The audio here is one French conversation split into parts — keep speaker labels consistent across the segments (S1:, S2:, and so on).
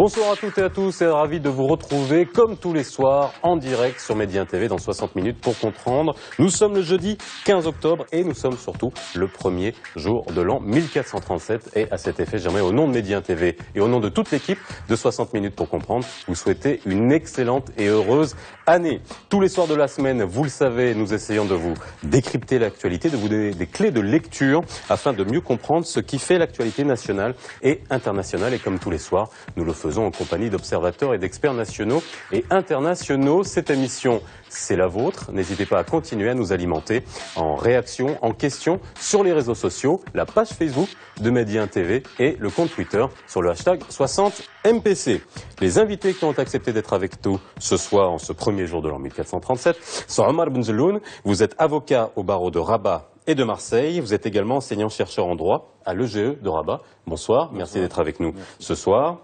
S1: Bonsoir à toutes et à tous et ravi de vous retrouver comme tous les soirs en direct sur Média TV dans 60 minutes pour comprendre. Nous sommes le jeudi 15 octobre et nous sommes surtout le premier jour de l'an 1437 et à cet effet j'aimerais au nom de Média TV et au nom de toute l'équipe de 60 minutes pour comprendre vous souhaiter une excellente et heureuse année. Tous les soirs de la semaine, vous le savez, nous essayons de vous décrypter l'actualité, de vous donner des clés de lecture afin de mieux comprendre ce qui fait l'actualité nationale et internationale et comme tous les soirs, nous le faisons en compagnie d'observateurs et d'experts nationaux et internationaux. Cette émission, c'est la vôtre. N'hésitez pas à continuer à nous alimenter en réaction, en questions sur les réseaux sociaux, la page Facebook de Média TV et le compte Twitter sur le hashtag 60MPC. Les invités qui ont accepté d'être avec nous ce soir, en ce premier jour de l'an 1437, sont Omar Benzeloun. Vous êtes avocat au barreau de Rabat et de Marseille. Vous êtes également enseignant-chercheur en droit à l'EGE de Rabat. Bonsoir, merci d'être avec nous ce soir.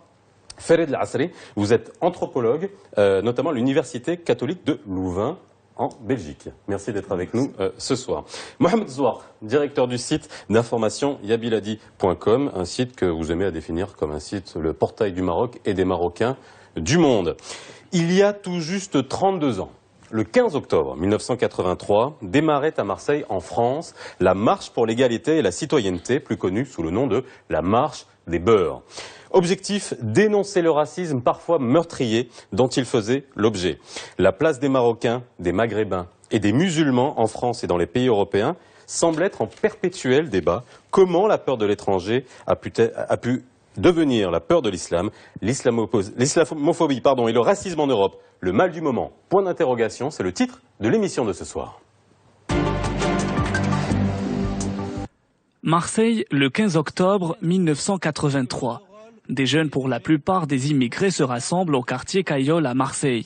S1: Farid El-Asri, vous êtes anthropologue, notamment à l'Université catholique de Louvain, en Belgique. Merci d'être avec nous ce soir. Mohamed Zouar, directeur du site d'information yabiladi.com, un site que vous aimez à définir comme un site, le portail du Maroc et des Marocains du monde. Il y a tout juste 32 ans, le 15 octobre 1983, démarrait à Marseille, en France, la Marche pour l'égalité et la citoyenneté, plus connue sous le nom de la Marche des Beurs. Objectif, dénoncer le racisme parfois meurtrier dont il faisait l'objet. La place des Marocains, des Maghrébins et des musulmans en France et dans les pays européens semble être en perpétuel débat. Comment la peur de l'étranger a pu devenir la peur de l'islam, l'islamophobie et le racisme en Europe, le mal du moment, point d'interrogation, c'est le titre de l'émission de ce soir.
S2: Marseille, le 15 octobre 1983. Des jeunes, pour la plupart des immigrés, se rassemblent au quartier Caillol à Marseille.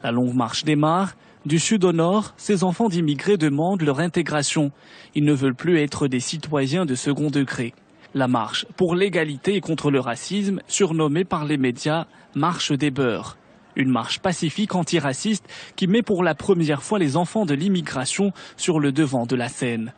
S2: La longue marche démarre. Du sud au nord, ces enfants d'immigrés demandent leur intégration. Ils ne veulent plus être des citoyens de second degré. La marche pour l'égalité et contre le racisme, surnommée par les médias « Marche des Beurs ». Une marche pacifique antiraciste qui met pour la première fois les enfants de l'immigration sur le devant de la scène.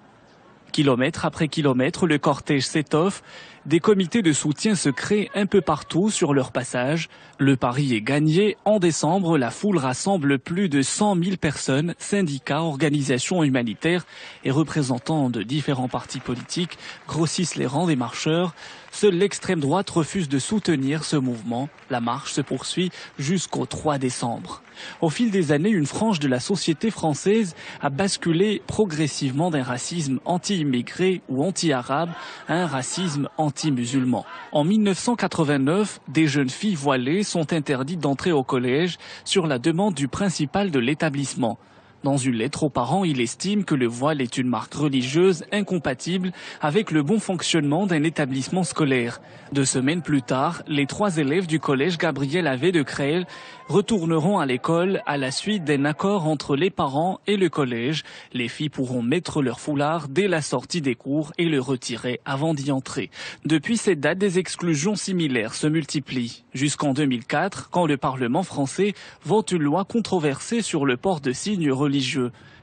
S2: Kilomètre après kilomètre, le cortège s'étoffe. Des comités de soutien se créent un peu partout sur leur passage. Le pari est gagné. En décembre, la foule rassemble plus de 100 000 personnes, syndicats, organisations humanitaires et représentants de différents partis politiques grossissent les rangs des marcheurs. Seule l'extrême droite refuse de soutenir ce mouvement. La marche se poursuit jusqu'au 3 décembre. Au fil des années, une frange de la société française a basculé progressivement d'un racisme anti-immigré ou anti-arabe à un racisme anti-musulman. En 1989, des jeunes filles voilées sont interdites d'entrer au collège sur la demande du principal de l'établissement. Dans une lettre aux parents, il estime que le voile est une marque religieuse incompatible avec le bon fonctionnement d'un établissement scolaire. 2 semaines plus tard, les 3 élèves du collège Gabriel Havet de Creil retourneront à l'école à la suite d'un accord entre les parents et le collège. Les filles pourront mettre leur foulard dès la sortie des cours et le retirer avant d'y entrer. Depuis cette date, des exclusions similaires se multiplient. Jusqu'en 2004, quand le Parlement français vote une loi controversée sur le port de signes religieux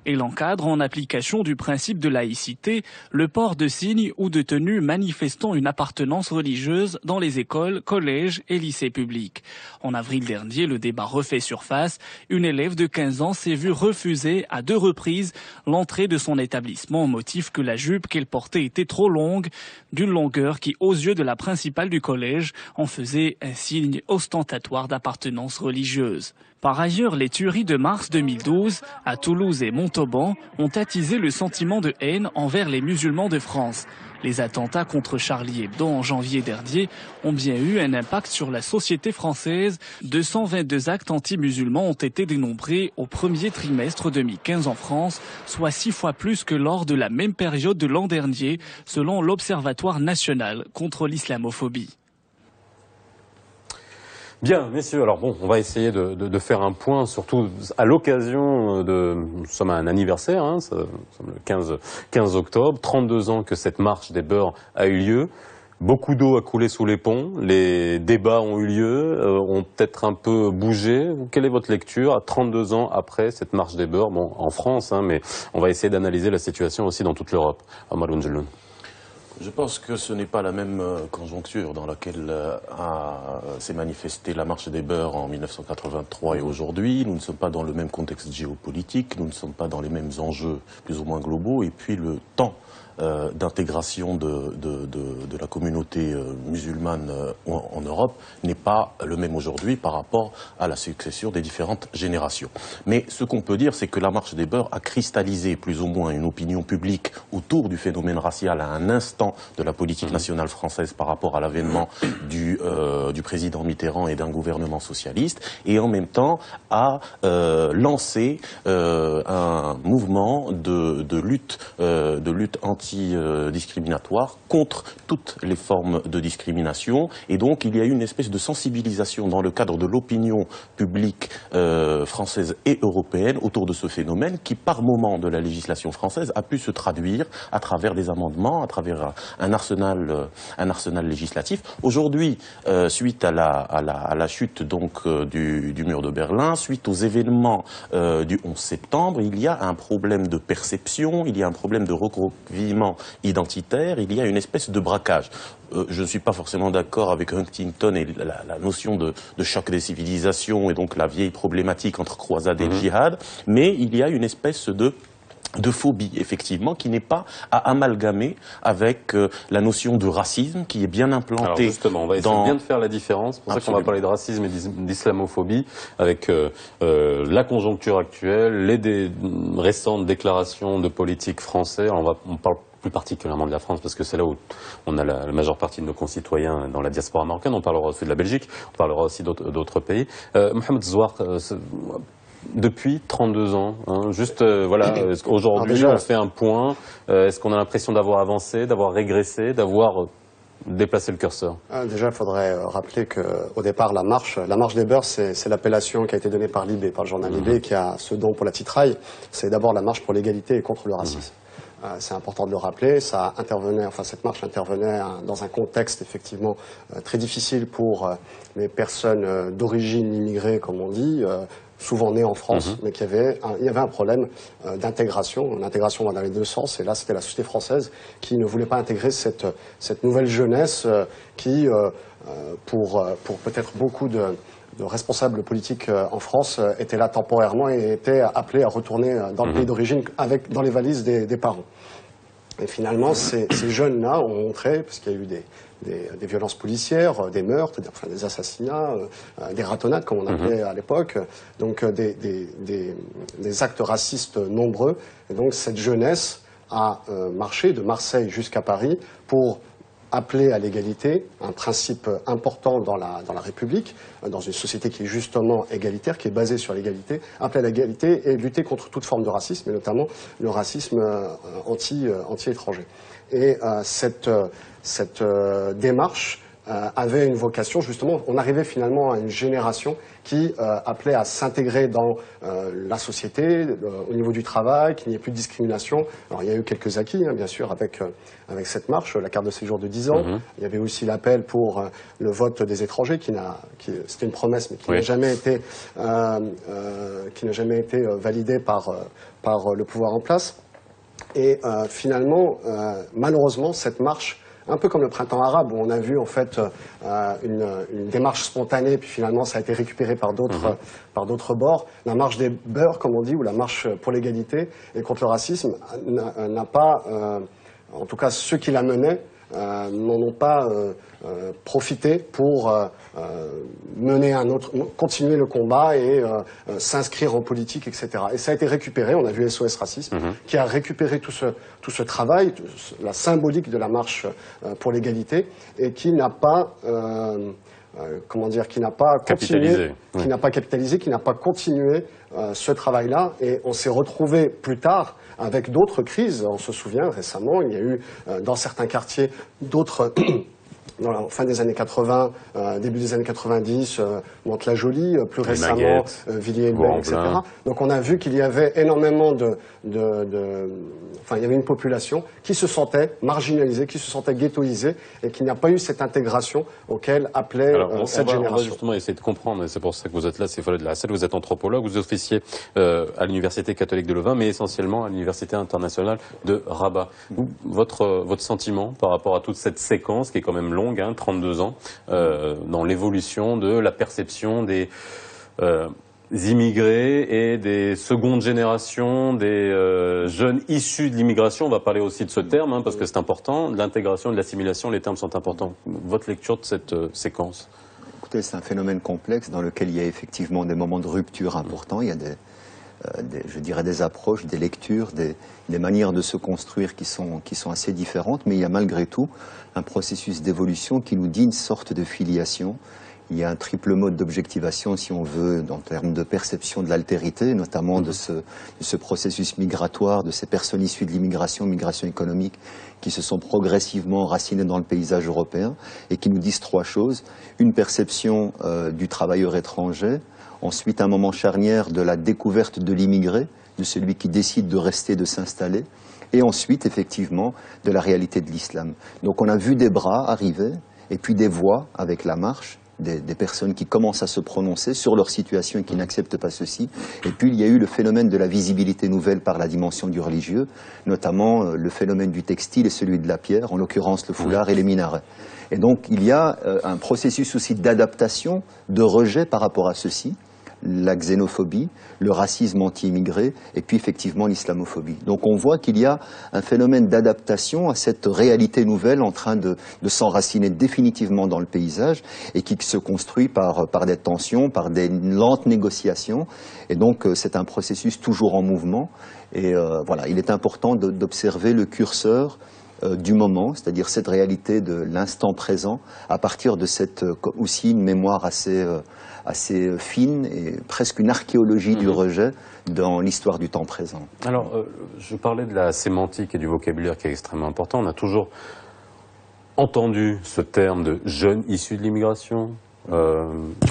S2: et l'encadre en application du principe de laïcité, le port de signes ou de tenues manifestant une appartenance religieuse dans les écoles, collèges et lycées publics. En avril dernier, le débat refait surface. Une élève de 15 ans s'est vue refuser à 2 reprises l'entrée de son établissement au motif que la jupe qu'elle portait était trop longue, d'une longueur qui, aux yeux de la principale du collège, en faisait un signe ostentatoire d'appartenance religieuse. Par ailleurs, les tueries de mars 2012 à Toulouse et Montauban ont attisé le sentiment de haine envers les musulmans de France. Les attentats contre Charlie Hebdo en janvier dernier ont bien eu un impact sur la société française. 222 actes anti-musulmans ont été dénombrés au premier trimestre 2015 en France, soit 6 fois plus que lors de la même période de l'an dernier, selon l'Observatoire national contre l'islamophobie.
S1: Bien, messieurs, alors bon, on va essayer de faire un point, surtout à l'occasion nous sommes à un anniversaire, nous sommes le 15 octobre, 32 ans que cette marche des Beurs a eu lieu. Beaucoup d'eau a coulé sous les ponts, les débats ont eu lieu, ont peut-être un peu bougé. Quelle est votre lecture à 32 ans après cette marche des Beurs, bon, en France, mais on va essayer d'analyser la situation aussi dans toute l'Europe. Omar Benzeloun.
S3: Je pense que ce n'est pas la même conjoncture dans laquelle s'est manifestée la marche des beurs en 1983 et aujourd'hui. Nous ne sommes pas dans le même contexte géopolitique, nous ne sommes pas dans les mêmes enjeux plus ou moins globaux, et puis le temps d'intégration de la communauté musulmane en Europe n'est pas le même aujourd'hui par rapport à la succession des différentes générations. Mais ce qu'on peut dire, c'est que la marche des beurs a cristallisé plus ou moins une opinion publique autour du phénomène racial à un instant de la politique nationale française par rapport à l'avènement du président Mitterrand et d'un gouvernement socialiste, et en même temps a lancé un mouvement de lutte anti-discriminatoire contre toutes les formes de discrimination. Et donc il y a eu une espèce de sensibilisation dans le cadre de l'opinion publique française et européenne autour de ce phénomène qui, par moment de la législation française, a pu se traduire à travers des amendements, à travers un arsenal législatif. Aujourd'hui, suite à la chute donc du mur de Berlin, suite aux événements du 11 septembre, il y a un problème de perception, il y a un problème de recroquevillement identitaire, il y a une espèce de braquage. Je ne suis pas forcément d'accord avec Huntington et la notion de choc des civilisations et donc la vieille problématique entre croisade et djihad, mais il y a une espèce de phobie, effectivement, qui n'est pas à amalgamer avec la notion de racisme qui est bien implantée. Alors
S1: justement, on va essayer bien de faire la différence. C'est pour ça qu'on va parler de racisme et d'islamophobie avec la conjoncture actuelle, les récentes déclarations de politiques français. On parle plus particulièrement de la France, parce que c'est là où on a la majeure partie de nos concitoyens dans la diaspora marocaine. On parlera aussi de la Belgique, on parlera aussi d'autres pays. Mohamed Zouar, depuis 32 ans, hein, juste voilà, aujourd'hui on fait un point, est-ce qu'on a l'impression d'avoir avancé, d'avoir régressé, d'avoir déplacé le curseur?
S4: Déjà, il faudrait rappeler qu'au départ, la marche des beurs, c'est l'appellation qui a été donnée par Libé, par le journal Libé, qui a ce don pour la titraille. C'est d'abord la marche pour l'égalité et contre le racisme. C'est important de le rappeler, cette marche intervenait dans un contexte effectivement très difficile pour les personnes d'origine immigrée, comme on dit, souvent nées en France, mais il y avait un problème d'intégration. L'intégration va dans les deux sens, et là c'était la société française qui ne voulait pas intégrer cette nouvelle jeunesse qui, pour peut-être beaucoup de responsables politiques en France étaient là temporairement et étaient appelés à retourner dans le pays d'origine dans les valises des parents. Et finalement, ces jeunes-là ont montré, parce qu'il y a eu des violences policières, des meurtres, des assassinats, des ratonnades, comme on appelait à l'époque, donc des actes racistes nombreux. Et donc cette jeunesse a marché de Marseille jusqu'à Paris pour appeler à l'égalité, un principe important dans la République, dans une société qui est justement égalitaire, qui est basée sur l'égalité, appeler à l'égalité et lutter contre toute forme de racisme, et notamment le racisme anti-étranger. Et cette démarche avait une vocation, justement, on arrivait finalement à une génération qui appelait à s'intégrer dans la société, au niveau du travail, qu'il n'y ait plus de discrimination. Alors il y a eu quelques acquis, hein, bien sûr, avec cette marche, la carte de séjour de 10 ans. Il y avait aussi l'appel pour le vote des étrangers, c'était une promesse, mais qui n'a jamais été, validée par le pouvoir en place. Et finalement, malheureusement, cette marche, un peu comme le printemps arabe, où on a vu en fait une démarche spontanée, puis finalement ça a été récupéré par d'autres bords. La marche des beurs, comme on dit, ou la marche pour l'égalité et contre le racisme, n'a pas, en tout cas ceux qui la menaient, n'en ont pas profité pour continuer le combat et s'inscrire en politique, etc. Et ça a été récupéré, on a vu SOS Racisme, qui a récupéré tout ce travail, la symbolique de la marche pour l'égalité, et qui n'a pas capitalisé, qui n'a pas continué ce travail-là. Et on s'est retrouvé plus tard avec d'autres crises. On se souvient récemment, il y a eu dans certains quartiers d'autres dans la fin des années 80, début des années 90, Mantes-la-Jolie, plus récemment
S1: Maguette,
S4: Villiers-le-Bel, etc. Donc on a vu qu'il y avait énormément il y avait une population qui se sentait marginalisée, qui se sentait ghettoisée et qui n'a pas eu cette intégration auquel appelait cette génération.
S1: On va justement essayer de comprendre, et c'est pour ça que vous êtes là, c'est Follett de la Salle, vous êtes anthropologue, vous officiez à l'Université catholique de Louvain, mais essentiellement à l'Université internationale de Rabat. Votre sentiment par rapport à toute cette séquence qui est quand même longue, 32 ans, dans l'évolution de la perception des immigrés et des secondes générations, des jeunes issus de l'immigration, on va parler aussi de ce terme, parce que c'est important, de l'intégration et de l'assimilation, les termes sont importants. Votre lecture de cette séquence?
S5: Écoutez, c'est un phénomène complexe dans lequel il y a effectivement des moments de rupture importants, il y a je dirais des approches, des lectures, des manières de se construire qui sont assez différentes, mais il y a malgré tout un processus d'évolution qui nous dit une sorte de filiation. Il y a un triple mode d'objectivation, si on veut, en termes de perception de l'altérité, notamment de ce processus migratoire, de ces personnes issues de l'immigration, migration économique, qui se sont progressivement racinées dans le paysage européen et qui nous disent trois choses. Une perception du travailleur étranger, ensuite un moment charnière de la découverte de l'immigré, de celui qui décide de rester, de s'installer, et ensuite, effectivement, de la réalité de l'islam. Donc on a vu des bras arriver, et puis des voix avec la marche, des personnes qui commencent à se prononcer sur leur situation et qui n'acceptent pas ceci. Et puis il y a eu le phénomène de la visibilité nouvelle par la dimension du religieux, notamment le phénomène du textile et celui de la pierre, en l'occurrence le foulard et les minarets. Et donc il y a un processus aussi d'adaptation, de rejet par rapport à ceci, la xénophobie, le racisme anti-immigré et puis effectivement l'islamophobie. Donc on voit qu'il y a un phénomène d'adaptation à cette réalité nouvelle en train de s'enraciner définitivement dans le paysage et qui se construit par des tensions, par des lentes négociations. Et donc c'est un processus toujours en mouvement. Et voilà, il est important d'observer le curseur du moment, c'est-à-dire cette réalité de l'instant présent, à partir de cette aussi une mémoire assez fine et presque une archéologie du rejet dans l'histoire du temps présent.
S1: Alors, je parlais de la sémantique et du vocabulaire qui est extrêmement important. On a toujours entendu ce terme de jeunes issus de l'immigration,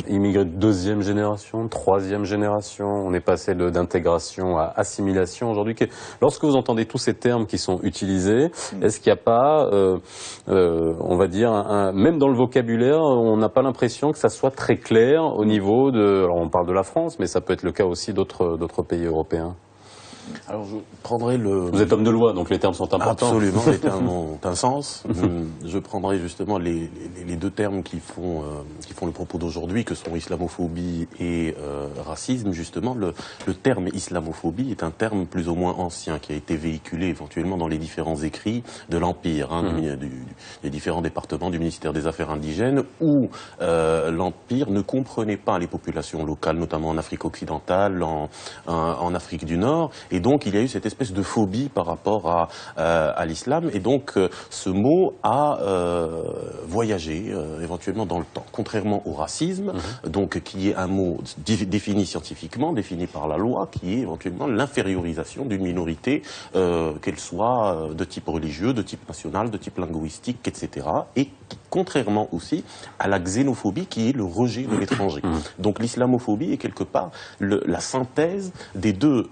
S1: immigrés de deuxième génération, troisième génération, on est passé d'intégration à assimilation aujourd'hui. Lorsque vous entendez tous ces termes qui sont utilisés, est-ce qu'il n'y a pas, on va dire, même dans le vocabulaire, on n'a pas l'impression que ça soit très clair au niveau de, alors on parle de la France, mais ça peut être le cas aussi d'autres pays européens?
S3: Alors je prendrai
S1: Vous êtes homme de loi, donc les termes sont importants.
S3: Absolument, les termes ont un sens. Je prendrai justement les deux termes qui font le propos d'aujourd'hui, que sont islamophobie et racisme. Justement, le terme islamophobie est un terme plus ou moins ancien, qui a été véhiculé éventuellement dans les différents écrits de l'Empire, des différents départements du ministère des Affaires indigènes, où l'Empire ne comprenait pas les populations locales, notamment en Afrique occidentale, en Afrique du Nord. Et donc, il y a eu cette espèce de phobie par rapport à l'islam. Et donc, ce mot a voyagé éventuellement dans le temps. Contrairement au racisme, donc, qui est un mot défini scientifiquement, défini par la loi, qui est éventuellement l'infériorisation d'une minorité, qu'elle soit de type religieux, de type national, de type linguistique, etc. Et contrairement aussi à la xénophobie, qui est le rejet de l'étranger. Donc, l'islamophobie est quelque part la synthèse des deux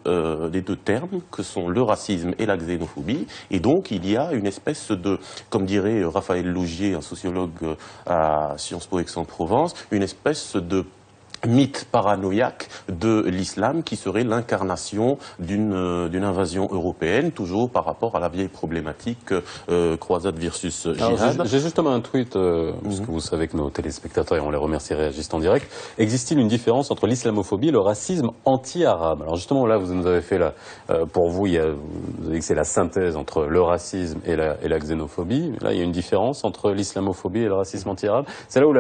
S3: termes que sont le racisme et la xénophobie, et donc il y a une espèce de, comme dirait Raphaël Laugier, un sociologue à Sciences Po Aix-en-Provence, une espèce de mythe paranoïaque de l'islam qui serait l'incarnation d'une invasion européenne, toujours par rapport à la vieille problématique croisade versus jihad.
S1: J'ai justement un tweet, parce que vous savez que nos téléspectateurs, et on les remercie, réagissent en direct. Existe-t-il une différence entre l'islamophobie et le racisme anti-arabe? Alors justement, là, vous nous avez fait, pour vous, vous avez dit que c'est la synthèse entre le racisme et la xénophobie. Là, il y a une différence entre l'islamophobie et le racisme anti-arabe. C'est là où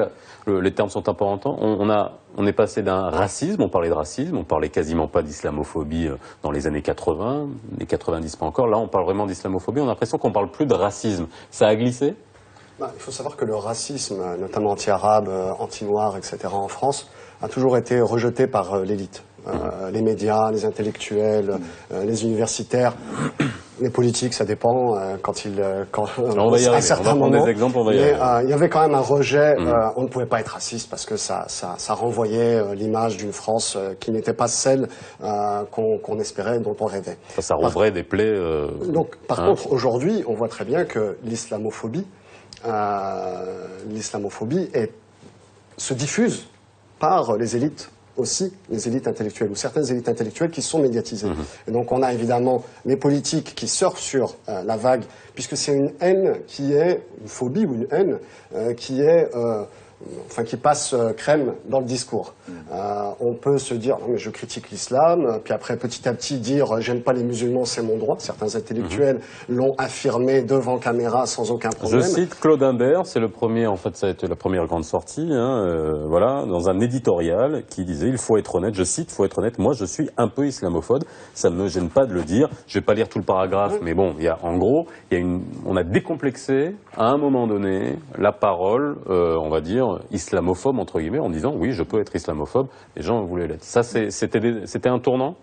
S1: les termes sont importants. On est passé d'un racisme, on parlait de racisme, on parlait quasiment pas d'islamophobie dans les années 80, les 90 pas encore. Là, on parle vraiment d'islamophobie. On a l'impression qu'on parle plus de racisme. Ça a glissé?
S4: Il faut savoir que le racisme, notamment anti-arabe, anti-noir, etc. en France, a toujours été rejeté par l'élite. Les médias, les intellectuels, les universitaires. Les politiques, ça dépend quand
S1: on va y arriver.
S4: à
S1: On va prendre des exemples, on va y arriver.
S4: Il y avait quand même un rejet. On ne pouvait pas être raciste parce que ça renvoyait l'image d'une France qui n'était pas celle qu'on espérait, dont on rêvait.
S1: Ça rouvrait des plaies.
S4: Donc, par contre, aujourd'hui, on voit très bien que l'islamophobie se diffuse par les élites aussi, les élites intellectuelles, ou certaines élites intellectuelles qui sont médiatisées. Et donc on a évidemment les politiques qui surfent sur la vague, puisque c'est une haine qui est, une phobie ou une haine qui est... qui passe crème dans le discours. On peut se dire, non mais je critique l'islam, puis après petit à petit dire, j'aime pas les musulmans, c'est mon droit. Certains intellectuels l'ont affirmé devant caméra sans aucun problème.
S1: Je cite Claude Imbert, c'est le premier, en fait ça a été la première grande sortie, voilà, dans un éditorial qui disait, il faut être honnête, je cite, il faut être honnête, moi je suis un peu islamophobe, ça ne me gêne pas de le dire, je vais pas lire tout le paragraphe, mais bon, en gros, on a décomplexé, à un moment donné, la parole, on va dire, islamophobe, entre guillemets, en disant oui, je peux être islamophobe, les gens voulaient l'être. Ça, c'était un tournant ?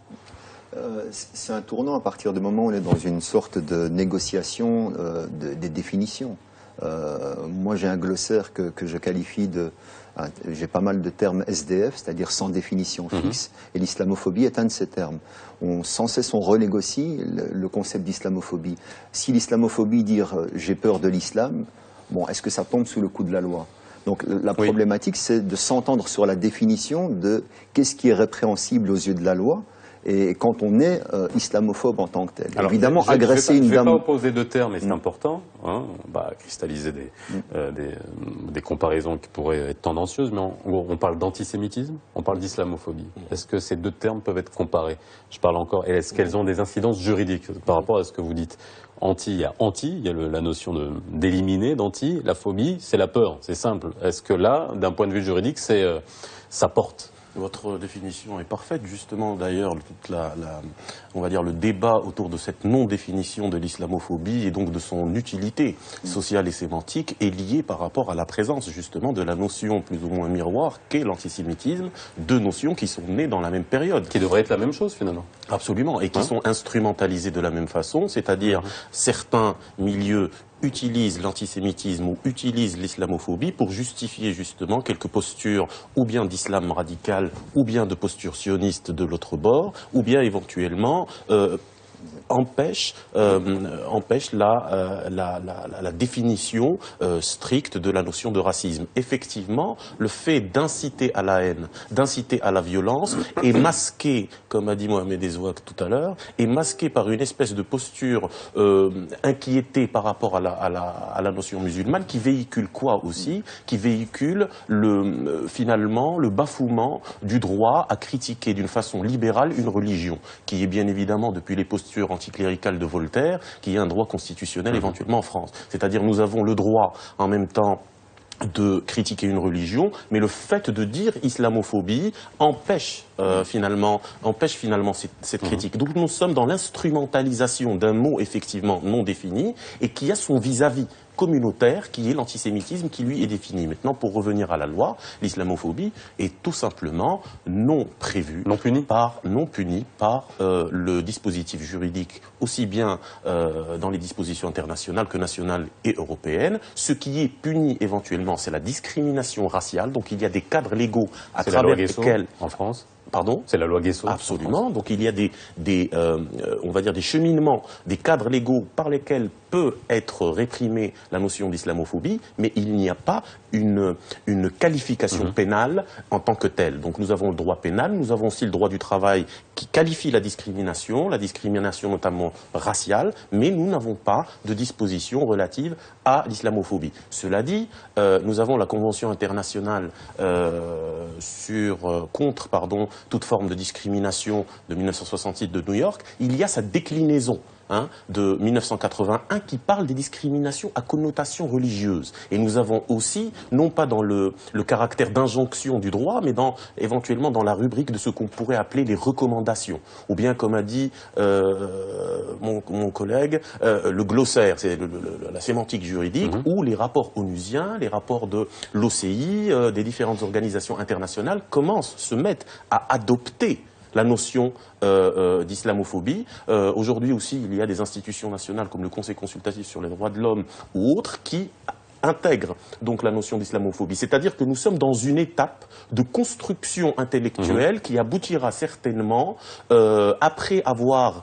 S5: C'est un tournant à partir du moment où on est dans une sorte de négociation des définitions. Moi, j'ai un glossaire que je qualifie de... J'ai pas mal de termes SDF, c'est-à-dire sans définition fixe, et l'islamophobie est un de ces termes. Sans cesse, on renégocie le concept d'islamophobie. Si l'islamophobie dire « j'ai peur de l'islam », bon, est-ce que ça tombe sous le coup de la loi ? Donc la problématique, c'est de s'entendre sur la définition de qu'est-ce qui est répréhensible aux yeux de la loi, et quand on est islamophobe en tant que tel.
S1: Alors,
S5: évidemment, agresser une dame...
S1: Je ne vais pas opposer deux termes, mais c'est important. On va cristalliser des comparaisons qui pourraient être tendancieuses, mais on parle d'antisémitisme, on parle d'islamophobie. Est-ce que ces deux termes peuvent être comparés ? Je parle encore, et est-ce qu'elles ont des incidences juridiques par rapport à ce que vous dites ? Il y a la notion d'éliminer, d'anti, la phobie, c'est la peur, c'est simple. Est-ce que là, d'un point de vue juridique, ça porte ?
S3: Votre définition est parfaite, justement. D'ailleurs, on va dire le débat autour de cette non-définition de l'islamophobie et donc de son utilité sociale et sémantique est lié par rapport à la présence, justement, de la notion plus ou moins miroir qu'est l'antisémitisme, deux notions qui sont nées dans la même période.
S1: Qui devraient être la même chose, finalement.
S3: Absolument, et qui sont instrumentalisées de la même façon, c'est-à-dire certains milieux utilisent l'antisémitisme ou utilisent l'islamophobie pour justifier justement quelques postures ou bien d'islam radical ou bien de postures sionistes de l'autre bord ou bien éventuellement empêche la définition stricte de la notion de racisme. Effectivement, le fait d'inciter à la haine, d'inciter à la violence est masqué, comme a dit Mohamed Ezouak tout à l'heure, est masqué par une espèce de posture inquiétée par rapport à la notion musulmane qui véhicule quoi aussi ? Qui véhicule finalement le bafouement du droit à critiquer d'une façon libérale une religion, qui est bien évidemment depuis les postures anticléricales de Voltaire, qui est un droit constitutionnel éventuellement en France. C'est-à-dire nous avons le droit en même temps de critiquer une religion, mais le fait de dire islamophobie empêche finalement cette critique. Donc nous sommes dans l'instrumentalisation d'un mot effectivement non défini et qui a son vis-à-vis communautaire qui est l'antisémitisme qui lui est défini. Maintenant, pour revenir à la loi, l'islamophobie est tout simplement non prévue, non punie par le dispositif juridique, aussi bien dans les dispositions internationales que nationales et européennes. Ce qui est puni éventuellement, c'est la discrimination raciale. Donc il y a des cadres légaux à travers lesquels...
S1: En France ?
S3: Pardon ?
S1: C'est la loi Guesso.
S3: Absolument. Donc il y a on va dire des cheminements, des cadres légaux par lesquels peut être réprimée la notion d'islamophobie, mais il n'y a pas une qualification pénale en tant que telle. Donc nous avons le droit pénal, nous avons aussi le droit du travail qui qualifie la discrimination notamment raciale, mais nous n'avons pas de disposition relative à l'islamophobie. Cela dit, nous avons la Convention internationale contre toute forme de discrimination de 1968 de New York. Il y a sa déclinaison de 1981 qui parle des discriminations à connotation religieuse. Et nous avons aussi, non pas dans le caractère d'injonction du droit, mais éventuellement dans la rubrique de ce qu'on pourrait appeler les recommandations. Ou bien, comme a dit mon collègue, le glossaire, c'est la sémantique juridique, ou les rapports onusiens, les rapports de l'OCI, des différentes organisations internationales se mettent à adopter la notion d'islamophobie. Aujourd'hui aussi, il y a des institutions nationales comme le Conseil consultatif sur les droits de l'homme ou autres qui intègrent donc la notion d'islamophobie. C'est-à-dire que nous sommes dans une étape de construction intellectuelle qui aboutira certainement, après avoir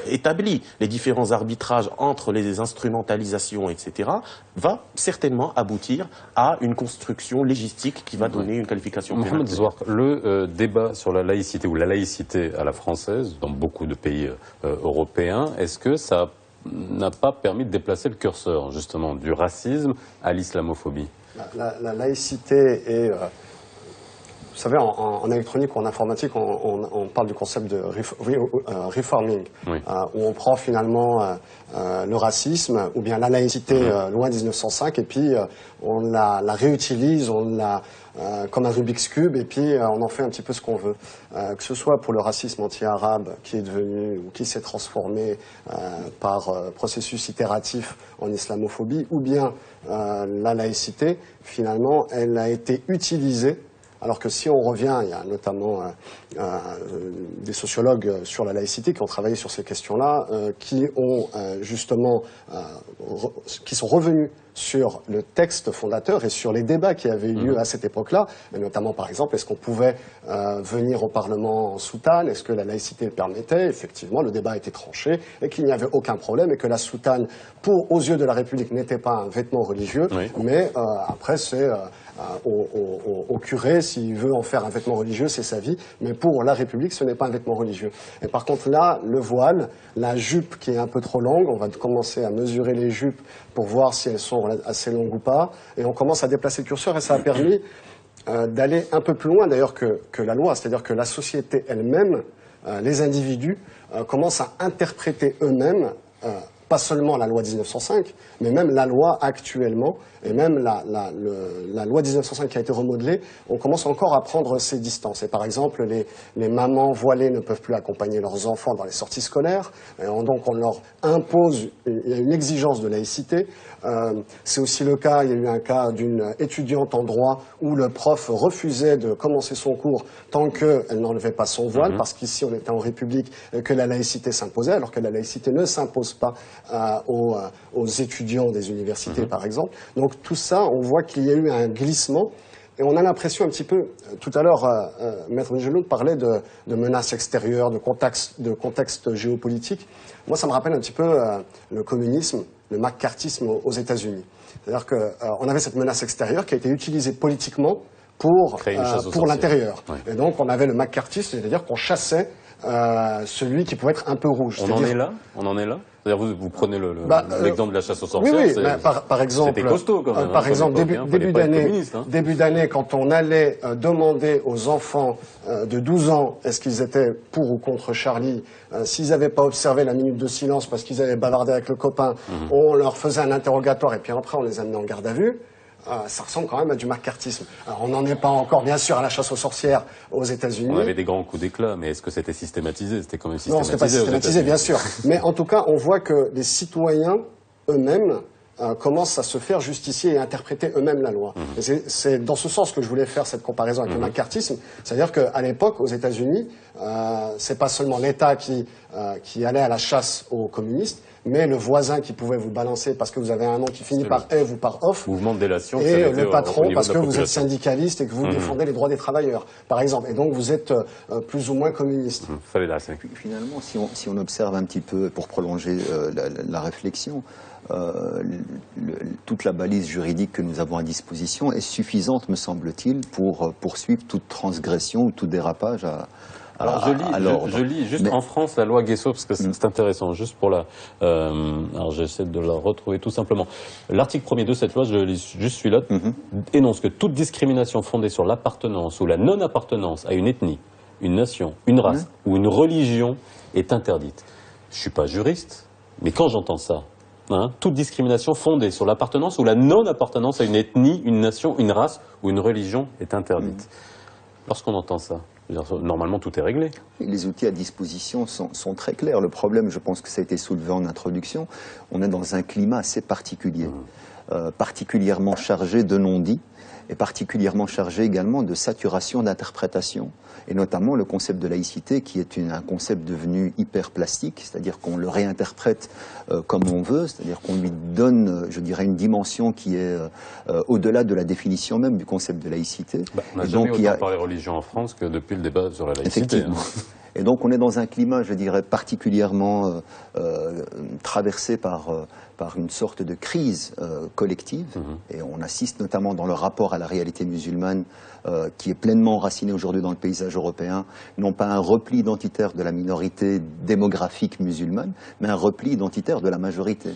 S3: établi les différents arbitrages entre les instrumentalisations, etc., va certainement aboutir à une construction légistique qui va donner une qualification.
S1: Mohamed Zouark, le débat sur la laïcité ou la laïcité à la française, dans beaucoup de pays européens, est-ce que ça n'a pas permis de déplacer le curseur, justement, du racisme à l'islamophobie?
S4: La laïcité est... vous savez, en électronique ou en informatique, on parle du concept de reforming,
S1: oui.
S4: Où on prend finalement le racisme ou bien la laïcité loin 1905 et puis on la réutilise, on la comme un Rubik's Cube et puis on en fait un petit peu ce qu'on veut. Que ce soit pour le racisme anti-arabe qui est devenu ou qui s'est transformé par processus itératif en islamophobie ou bien la laïcité, finalement, elle a été utilisée. Alors que si on revient, il y a notamment des sociologues sur la laïcité qui ont travaillé sur ces questions-là, qui ont justement, qui sont revenus sur le texte fondateur et sur les débats qui avaient eu lieu à cette époque-là, et notamment par exemple, est-ce qu'on pouvait venir au Parlement en soutane, est-ce que la laïcité le permettait? Effectivement, le débat a été tranché et qu'il n'y avait aucun problème et que la soutane, aux yeux de la République, n'était pas un vêtement religieux, oui. Mais après c'est au curé, s'il veut en faire un vêtement religieux, c'est sa vie, mais pour la République, ce n'est pas un vêtement religieux. Et par contre là, le voile, la jupe qui est un peu trop longue, on va commencer à mesurer les jupes pour voir si elles sont assez longues ou pas, et on commence à déplacer le curseur, et ça a permis d'aller un peu plus loin d'ailleurs que la loi, c'est-à-dire que la société elle-même, les individus, commencent à interpréter eux-mêmes pas seulement la loi 1905, mais même la loi actuellement, et même la loi 1905 qui a été remodelée, on commence encore à prendre ses distances. Et par exemple, les mamans voilées ne peuvent plus accompagner leurs enfants dans les sorties scolaires, et donc on leur impose, il y a une exigence de laïcité. C'est aussi le cas, il y a eu un cas d'une étudiante en droit où le prof refusait de commencer son cours tant qu'elle n'enlevait pas son voile, parce qu'ici on était en République et que la laïcité s'imposait, alors que la laïcité ne s'impose pas aux étudiants des universités, par exemple. Donc tout ça, on voit qu'il y a eu un glissement. Et on a l'impression un petit peu, tout à l'heure, Maître Migelot parlait de menaces extérieures, de contexte géopolitique. Moi, ça me rappelle un petit peu le communisme, le maccarthisme aux États-Unis. C'est-à-dire qu'on avait cette menace extérieure qui a été utilisée politiquement pour l'intérieur. Oui. Et donc on avait le maccarthisme, c'est-à-dire qu'on chassait celui qui pouvait être un peu rouge.
S1: On en est là. C'est-à-dire vous prenez l'exemple de la chasse aux sorcières.
S4: Oui, mais par exemple,
S1: c'était costaud quand même.
S4: Par exemple, début d'année, quand on allait demander aux enfants de 12 ans, est-ce qu'ils étaient pour ou contre Charlie, s'ils n'avaient pas observé la minute de silence parce qu'ils avaient bavardé avec le copain, on leur faisait un interrogatoire et puis après on les amenait en garde à vue. Ça ressemble quand même à du maccarthisme. Alors on n'en est pas encore, bien sûr, à la chasse aux sorcières aux États-Unis.
S1: On avait des grands coups d'éclat, mais est-ce que c'était systématisé? C'était quand même systématisé.
S4: Non, c'était pas systématisé, bien sûr. Mais en tout cas, on voit que les citoyens eux-mêmes commencent à se faire justicier et interpréter eux-mêmes la loi. Et c'est dans ce sens que je voulais faire cette comparaison avec le maccarthisme. C'est-à-dire qu'à l'époque, aux États-Unis, c'est pas seulement l'État qui allait à la chasse aux communistes, mais le voisin qui pouvait vous balancer parce que vous avez un nom qui finit par Eve ou par Off.
S1: Mouvement de délation.
S4: Et le patron parce que vous êtes syndicaliste et que vous défendez les droits des travailleurs, par exemple. Et donc vous êtes plus ou moins communiste.
S5: Finalement, si on observe un petit peu, pour prolonger la réflexion, toute la balise juridique que nous avons à disposition est suffisante, me semble-t-il, pour poursuivre toute transgression ou tout dérapage
S1: Alors je lis juste en France la loi Guesso parce que c'est intéressant, juste pour alors j'essaie de la retrouver tout simplement. L'article 1er de cette loi, je lis juste celui-là, énonce que toute discrimination fondée sur l'appartenance ou la non-appartenance à une ethnie, une nation, une race ou une religion est interdite. Je suis pas juriste, mais quand j'entends ça, toute discrimination fondée sur l'appartenance ou la non-appartenance à une ethnie, une nation, une race ou une religion est interdite. Lorsqu'on entend ça, normalement tout est réglé.
S5: Les outils à disposition sont très clairs. Le problème, je pense que ça a été soulevé en introduction, on est dans un climat assez particulier, particulièrement chargé de non-dits est particulièrement chargé également de saturation d'interprétation, et notamment le concept de laïcité qui est un concept devenu hyper plastique, c'est-à-dire qu'on le réinterprète comme on veut, c'est-à-dire qu'on lui donne, je dirais, une dimension qui est au-delà de la définition même du concept de laïcité.
S1: On n'a jamais autant parlé religion en France que depuis le débat sur la laïcité.
S5: Effectivement. Et donc on est dans un climat, je dirais, particulièrement traversé par une sorte de crise collective. Et on assiste notamment dans le rapport à la réalité musulmane qui est pleinement enraciné aujourd'hui dans le paysage européen, non pas un repli identitaire de la minorité démographique musulmane, mais un repli identitaire de la majorité.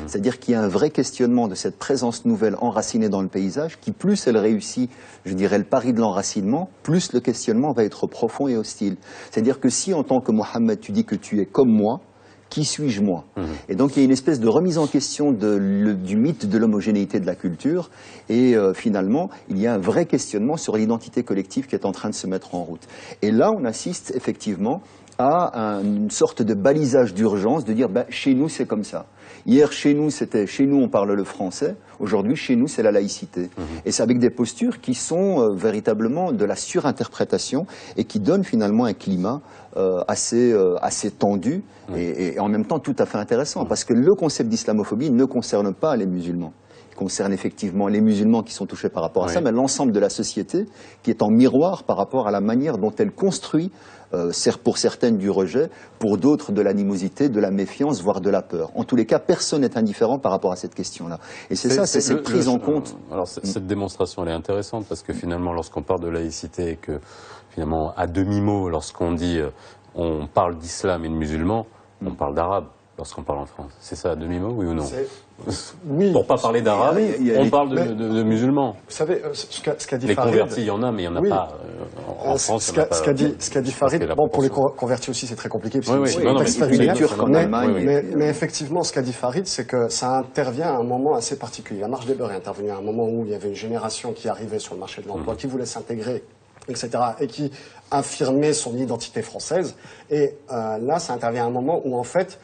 S5: C'est-à-dire qu'il y a un vrai questionnement de cette présence nouvelle enracinée dans le paysage, qui plus elle réussit, je dirais, le pari de l'enracinement, plus le questionnement va être profond et hostile. C'est-à-dire que si en tant que Mohammed tu dis que tu es comme moi, qui suis-je moi? Et donc il y a une espèce de remise en question du mythe de l'homogénéité de la culture, et finalement il y a un vrai questionnement sur l'identité collective qui est en train de se mettre en route. Et là on assiste effectivement à une sorte de balisage d'urgence, de dire ben, chez nous c'est comme ça. Hier, chez nous on parle le français. Aujourd'hui, chez nous, c'est la laïcité. Et c'est avec des postures qui sont véritablement de la surinterprétation et qui donnent finalement un climat assez tendu et en même temps tout à fait intéressant. Parce que le concept d'islamophobie ne concerne pas les musulmans. Il concerne effectivement les musulmans qui sont touchés par rapport à ça, mais l'ensemble de la société qui est en miroir par rapport à la manière dont elle construit, pour certaines du rejet, pour d'autres de l'animosité, de la méfiance, voire de la peur. En tous les cas, personne n'est indifférent par rapport à cette question-là. Et c'est cette prise en compte.
S1: Alors cette démonstration, elle est intéressante parce que finalement, lorsqu'on parle de laïcité et que finalement, à demi-mot, lorsqu'on dit on parle d'islam et de musulmans, on parle d'arabe lorsqu'on parle en France. C'est ça à demi-mot, oui ou non?
S4: Oui.
S1: Pour pas parler d'arabe, on parle de musulmans.
S4: Vous savez, ce qu'a dit
S1: les
S4: Farid...
S1: Les convertis, il y en a, mais il n'y en a pas en France.
S4: Ce qu'a dit Farid, bon, pour les convertis aussi, c'est très compliqué. Mais effectivement, ce qu'a dit Farid, c'est que ça intervient à un moment assez particulier. La marche des beurs est intervenue à un moment où il y avait une génération qui arrivait sur le marché de l'emploi, qui voulait s'intégrer, etc., et qui affirmait son identité française. Et là, ça intervient à un moment où, en fait,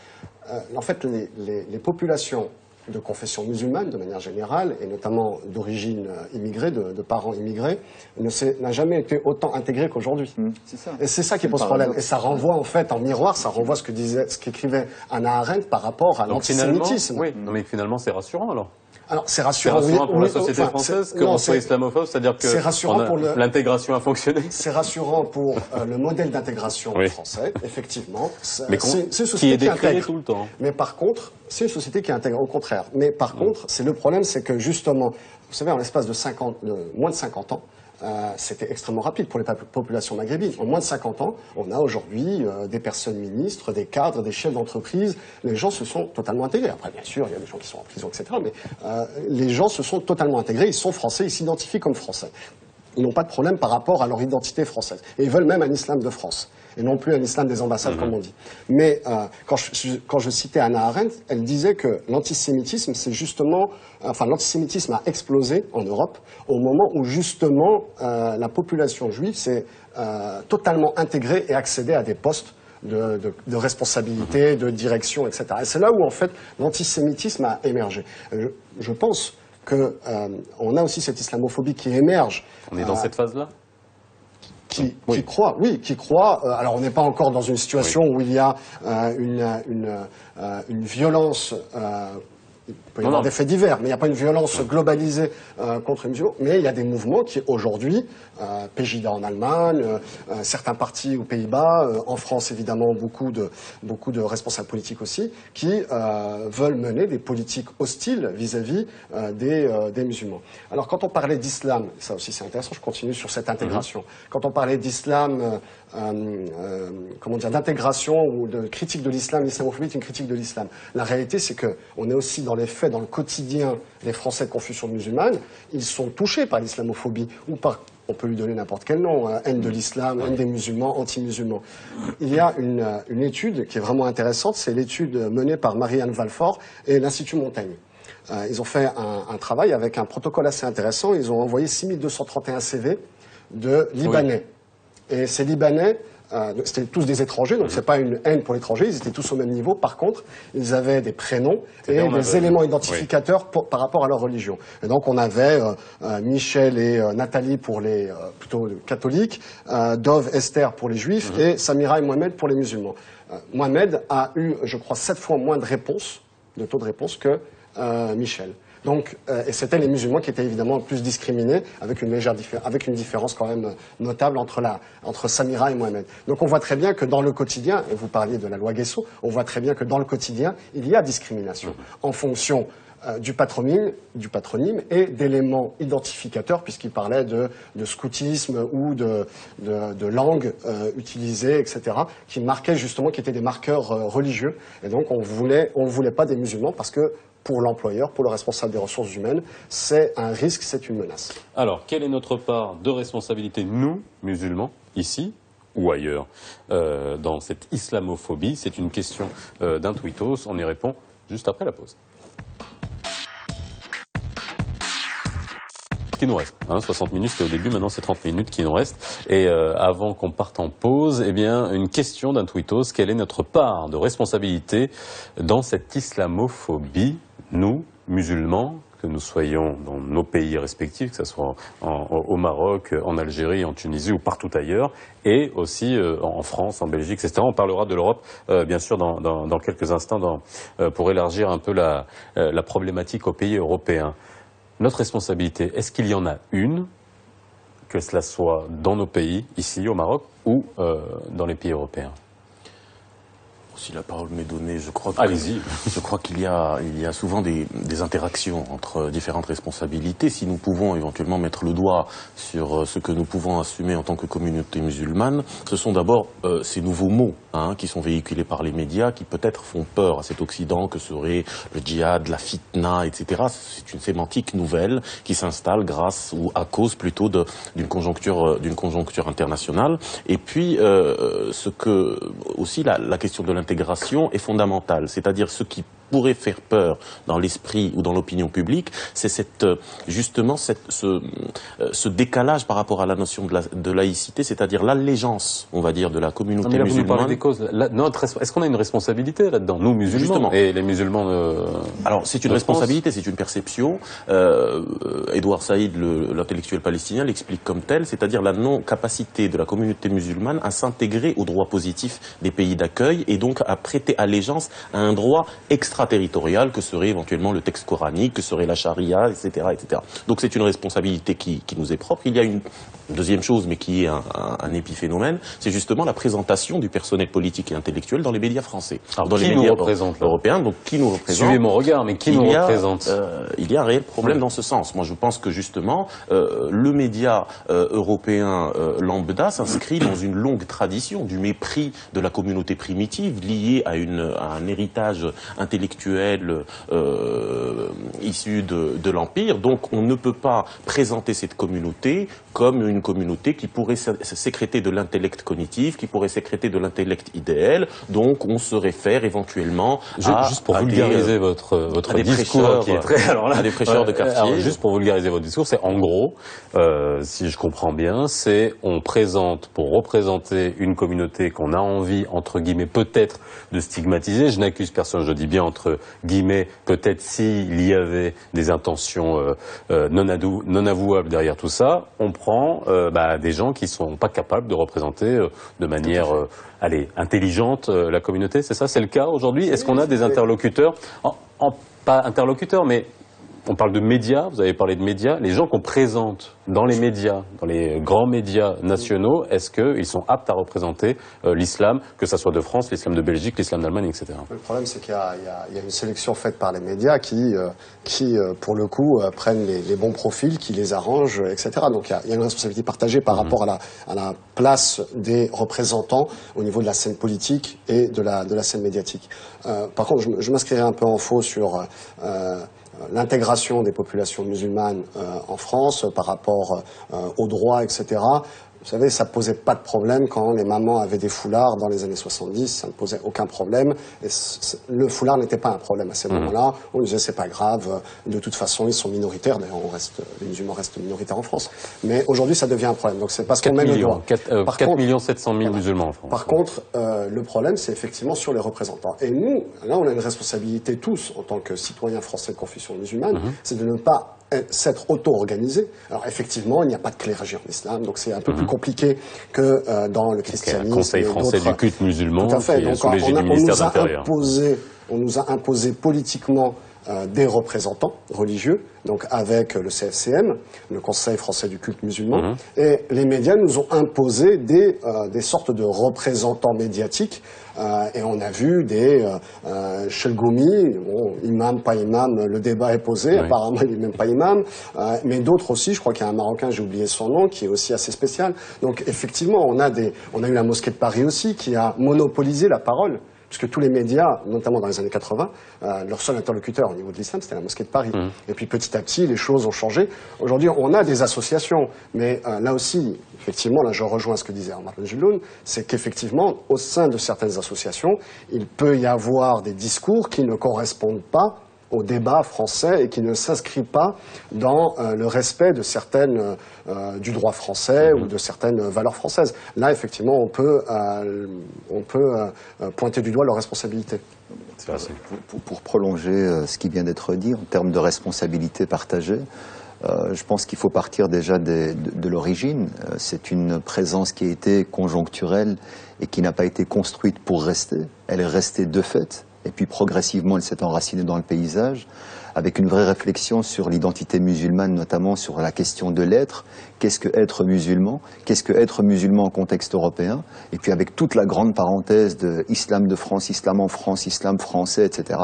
S4: les populations de confession musulmane, de manière générale, et notamment d'origine immigrée, de parents immigrés, n'a jamais été autant intégrée qu'aujourd'hui.
S5: C'est ça.
S4: Et c'est ça qui pose problème. Et ça renvoie, en fait, en miroir, ça renvoie ce qu'écrivait Hannah Arendt par rapport à l'antisémitisme.
S1: Oui, non, mais finalement, c'est rassurant, alors.
S4: Alors, c'est rassurant
S1: pour la société française qu'on soit islamophobe, c'est-à-dire que l'intégration a fonctionné.
S4: C'est rassurant pour le modèle d'intégration français, effectivement.
S1: Mais c'est une société qui intègre tout le temps.
S4: Mais par contre, c'est une société qui intègre, au contraire. Mais par contre, le problème, c'est que justement, vous savez, en l'espace de moins de 50 ans, c'était extrêmement rapide pour les populations maghrébines. En moins de 50 ans, on a aujourd'hui des personnes ministres, des cadres, des chefs d'entreprise. Les gens se sont totalement intégrés. Après, bien sûr, il y a des gens qui sont en prison, etc. Mais les gens se sont totalement intégrés. Ils sont français, ils s'identifient comme français. Ils n'ont pas de problème par rapport à leur identité française. Et ils veulent même un islam de France. Et non plus un islam des ambassades, comme on dit. Mais quand je citais Hannah Arendt, elle disait que l'antisémitisme, c'est justement... Enfin, l'antisémitisme a explosé en Europe au moment où, justement, la population juive s'est totalement intégrée et accédé à des postes de responsabilité, de direction, etc. Et c'est là où, en fait, l'antisémitisme a émergé. Je pense qu'on a aussi cette islamophobie qui émerge.
S1: On est dans cette phase-là ?
S4: Qui croit. Alors, on n'est pas encore dans une situation où il y a une violence. Il peut y avoir des faits divers, mais il n'y a pas une violence globalisée contre les musulmans. Mais il y a des mouvements qui, aujourd'hui, Pegida en Allemagne, certains partis aux Pays-Bas, en France, évidemment, beaucoup de responsables politiques aussi, qui veulent mener des politiques hostiles vis-à-vis des musulmans. Alors, quand on parlait d'islam, ça aussi c'est intéressant, je continue sur cette intégration. Quand on parlait d'islam, d'intégration ou de critique de l'islam, l'islamophobie est une critique de l'islam. La réalité, c'est que on est aussi dans les faits, dans le quotidien des Français de confession musulmane, ils sont touchés par l'islamophobie ou par, on peut lui donner n'importe quel nom, haine de l'islam, haine des musulmans, anti-musulmans. Il y a une étude qui est vraiment intéressante, c'est l'étude menée par Marianne Valfort et l'Institut Montaigne. Ils ont fait un travail avec un protocole assez intéressant, ils ont envoyé 6231 CV de Libanais. Et ces Libanais c'était tous des étrangers, donc c'est pas une haine pour l'étranger, ils étaient tous au même niveau. Par contre, ils avaient des prénoms et des éléments identificateurs par rapport à leur religion. Et donc on avait Michel et Nathalie pour les plutôt catholiques, Dov, Esther pour les juifs et Samira et Mohamed pour les musulmans. Mohamed a eu, je crois, 7 fois moins de taux de réponse que Michel. Donc, et c'était les musulmans qui étaient évidemment plus discriminés, avec une différence quand même notable entre Samira et Mohamed. Donc on voit très bien que dans le quotidien, et vous parliez de la loi Guesso, on voit très bien que dans le quotidien, il y a discrimination en fonction du patronyme et d'éléments identificateurs, puisqu'il parlait de scoutisme ou de langue utilisée, etc., qui marquaient justement, qui étaient des marqueurs religieux. Et donc on voulait pas des musulmans parce que pour l'employeur, pour le responsable des ressources humaines, c'est un risque, c'est une menace.
S1: Alors, quelle est notre part de responsabilité, nous, musulmans, ici ou ailleurs, dans cette islamophobie? C'est une question d'un tweetos, on y répond juste après la pause. Qui nous reste, 60 minutes c'était au début, maintenant c'est 30 minutes qui nous restent. Et avant qu'on parte en pause, eh bien une question d'un tweetos, quelle est notre part de responsabilité dans cette islamophobie, nous, musulmans, que nous soyons dans nos pays respectifs, que ce soit au Maroc, en Algérie, en Tunisie ou partout ailleurs, et aussi en France, en Belgique, etc. On parlera de l'Europe, bien sûr, dans quelques instants, pour élargir un peu la problématique aux pays européens. Notre responsabilité, est-ce qu'il y en a une, que cela soit dans nos pays, ici au Maroc, ou dans les pays européens?
S3: Si la parole m'est donnée, je crois qu'il y a souvent des interactions entre différentes responsabilités. Si nous pouvons éventuellement mettre le doigt sur ce que nous pouvons assumer en tant que communauté musulmane, ce sont d'abord ces nouveaux mots qui sont véhiculés par les médias, qui peut-être font peur à cet Occident que serait le djihad, la fitna, etc. C'est une sémantique nouvelle qui s'installe grâce ou à cause plutôt d'une conjoncture internationale. Et puis aussi la question de l'intégration est fondamentale, c'est-à-dire ce qui pourrait faire peur dans l'esprit ou dans l'opinion publique, c'est ce décalage par rapport à la notion de laïcité, c'est-à-dire l'allégeance, on va dire, de la communauté musulmane. Vous nous parlez
S1: des causes. Est-ce qu'on a une responsabilité là-dedans, nous musulmans? Justement. Et les musulmans
S3: Alors c'est une responsabilité, c'est une perception. Edouard Saïd, l'intellectuel palestinien, l'explique comme tel, c'est-à-dire la non-capacité de la communauté musulmane à s'intégrer au droit positif des pays d'accueil et donc à prêter allégeance à un droit extraterritorial que serait éventuellement le texte coranique, que serait la charia, etc., etc. Donc c'est une responsabilité qui nous est propre. Il y a une deuxième chose, mais qui est un épiphénomène, c'est justement la présentation du personnel politique et intellectuel dans les médias français.
S1: Alors, dans les médias
S3: européens, donc qui nous représente?
S1: Suivez mon regard, mais qui nous représente?
S3: Il y a un réel problème dans ce sens. Moi, je pense que justement, le média européen lambda s'inscrit dans une longue tradition du mépris de la communauté primitive liée à un héritage intellectuel issu de l'Empire. Donc, on ne peut pas présenter cette communauté comme une communauté qui pourrait sécréter de l'intellect cognitif, qui pourrait sécréter de l'intellect idéal. Donc, on se réfère éventuellement
S1: juste pour vulgariser votre discours qui est très
S3: à des prêcheurs de quartier.
S1: Alors, juste pour vulgariser votre discours, c'est en gros, si je comprends bien, c'est on présente pour représenter une communauté qu'on a envie entre guillemets peut-être de stigmatiser. Je n'accuse personne, je dis bien entre guillemets peut-être s'il y avait des intentions non avouables derrière tout ça. On prend des gens qui sont pas capables de représenter de manière intelligente la communauté, c'est ça? C'est le cas aujourd'hui? Est-ce qu'on a des interlocuteurs, pas interlocuteurs, mais on parle de médias, vous avez parlé de médias, les gens qu'on présente dans les médias, dans les grands médias nationaux, est-ce qu'ils sont aptes à représenter l'islam, que ça soit de France, l'islam de Belgique, l'islam d'Allemagne, etc.
S4: Le problème, c'est qu'il y a une sélection faite par les médias qui pour le coup, prennent les bons profils, qui les arrangent, etc. Donc il y a une responsabilité partagée par rapport à la place des représentants au niveau de la scène politique et de la scène médiatique. Par contre, je m'inscrirai un peu en faux sur l'intégration des populations musulmanes en France par rapport aux droits, etc. Vous savez, ça posait pas de problème quand les mamans avaient des foulards dans les années 70, ça ne posait aucun problème. Et le foulard n'était pas un problème à ces moments-là. On disait c'est pas grave, de toute façon ils sont minoritaires. D'ailleurs, les musulmans restent minoritaires en France. Mais aujourd'hui, ça devient un problème. Donc c'est parce qu'on met le doigt.
S1: 4 700 000 musulmans en France.
S4: Par contre, le problème, c'est effectivement sur les représentants. Et nous, là, on a une responsabilité tous, en tant que citoyens français de confession musulmane, c'est de ne pas s'être auto-organisé. Alors effectivement, il n'y a pas de clergé en islam, donc c'est un peu plus compliqué que dans le christianisme.
S1: Le Conseil français du culte musulman,
S4: tout à fait.
S1: qui est
S4: Donc,
S1: sous l'égide du ministère de l'Intérieur.
S4: On nous a imposé politiquement des représentants religieux, donc avec le CFCM, le Conseil français du culte musulman, et les médias nous ont imposé des sortes de représentants médiatiques, et on a vu des Chelgoumi, bon, imam, pas imam, le débat est posé, apparemment il n'est même pas imam, mais d'autres aussi, je crois qu'il y a un Marocain, j'ai oublié son nom, qui est aussi assez spécial. Donc effectivement, on a eu la mosquée de Paris aussi, qui a monopolisé la parole, puisque tous les médias, notamment dans les années 80, leur seul interlocuteur au niveau de l'islam, c'était la mosquée de Paris. Et puis petit à petit, les choses ont changé. Aujourd'hui, on a des associations, mais là aussi, effectivement, là je rejoins ce que disait Omar Benjelloun, c'est qu'effectivement, au sein de certaines associations, il peut y avoir des discours qui ne correspondent pas au débat français et qui ne s'inscrit pas dans le respect de certaines du droit français ou de certaines valeurs françaises. Là, effectivement, on peut pointer du doigt leurs responsabilités.
S5: Pour prolonger ce qui vient d'être dit en termes de responsabilité partagée, je pense qu'il faut partir déjà de l'origine. C'est une présence qui a été conjoncturelle et qui n'a pas été construite pour rester. Elle est restée de fait. Et puis progressivement, elle s'est enracinée dans le paysage, avec une vraie réflexion sur l'identité musulmane, notamment sur la question de l'être. Qu'est-ce que être musulman? Qu'est-ce que être musulman en contexte européen? Et puis avec toute la grande parenthèse de islam de France, islam en France, islam français, etc.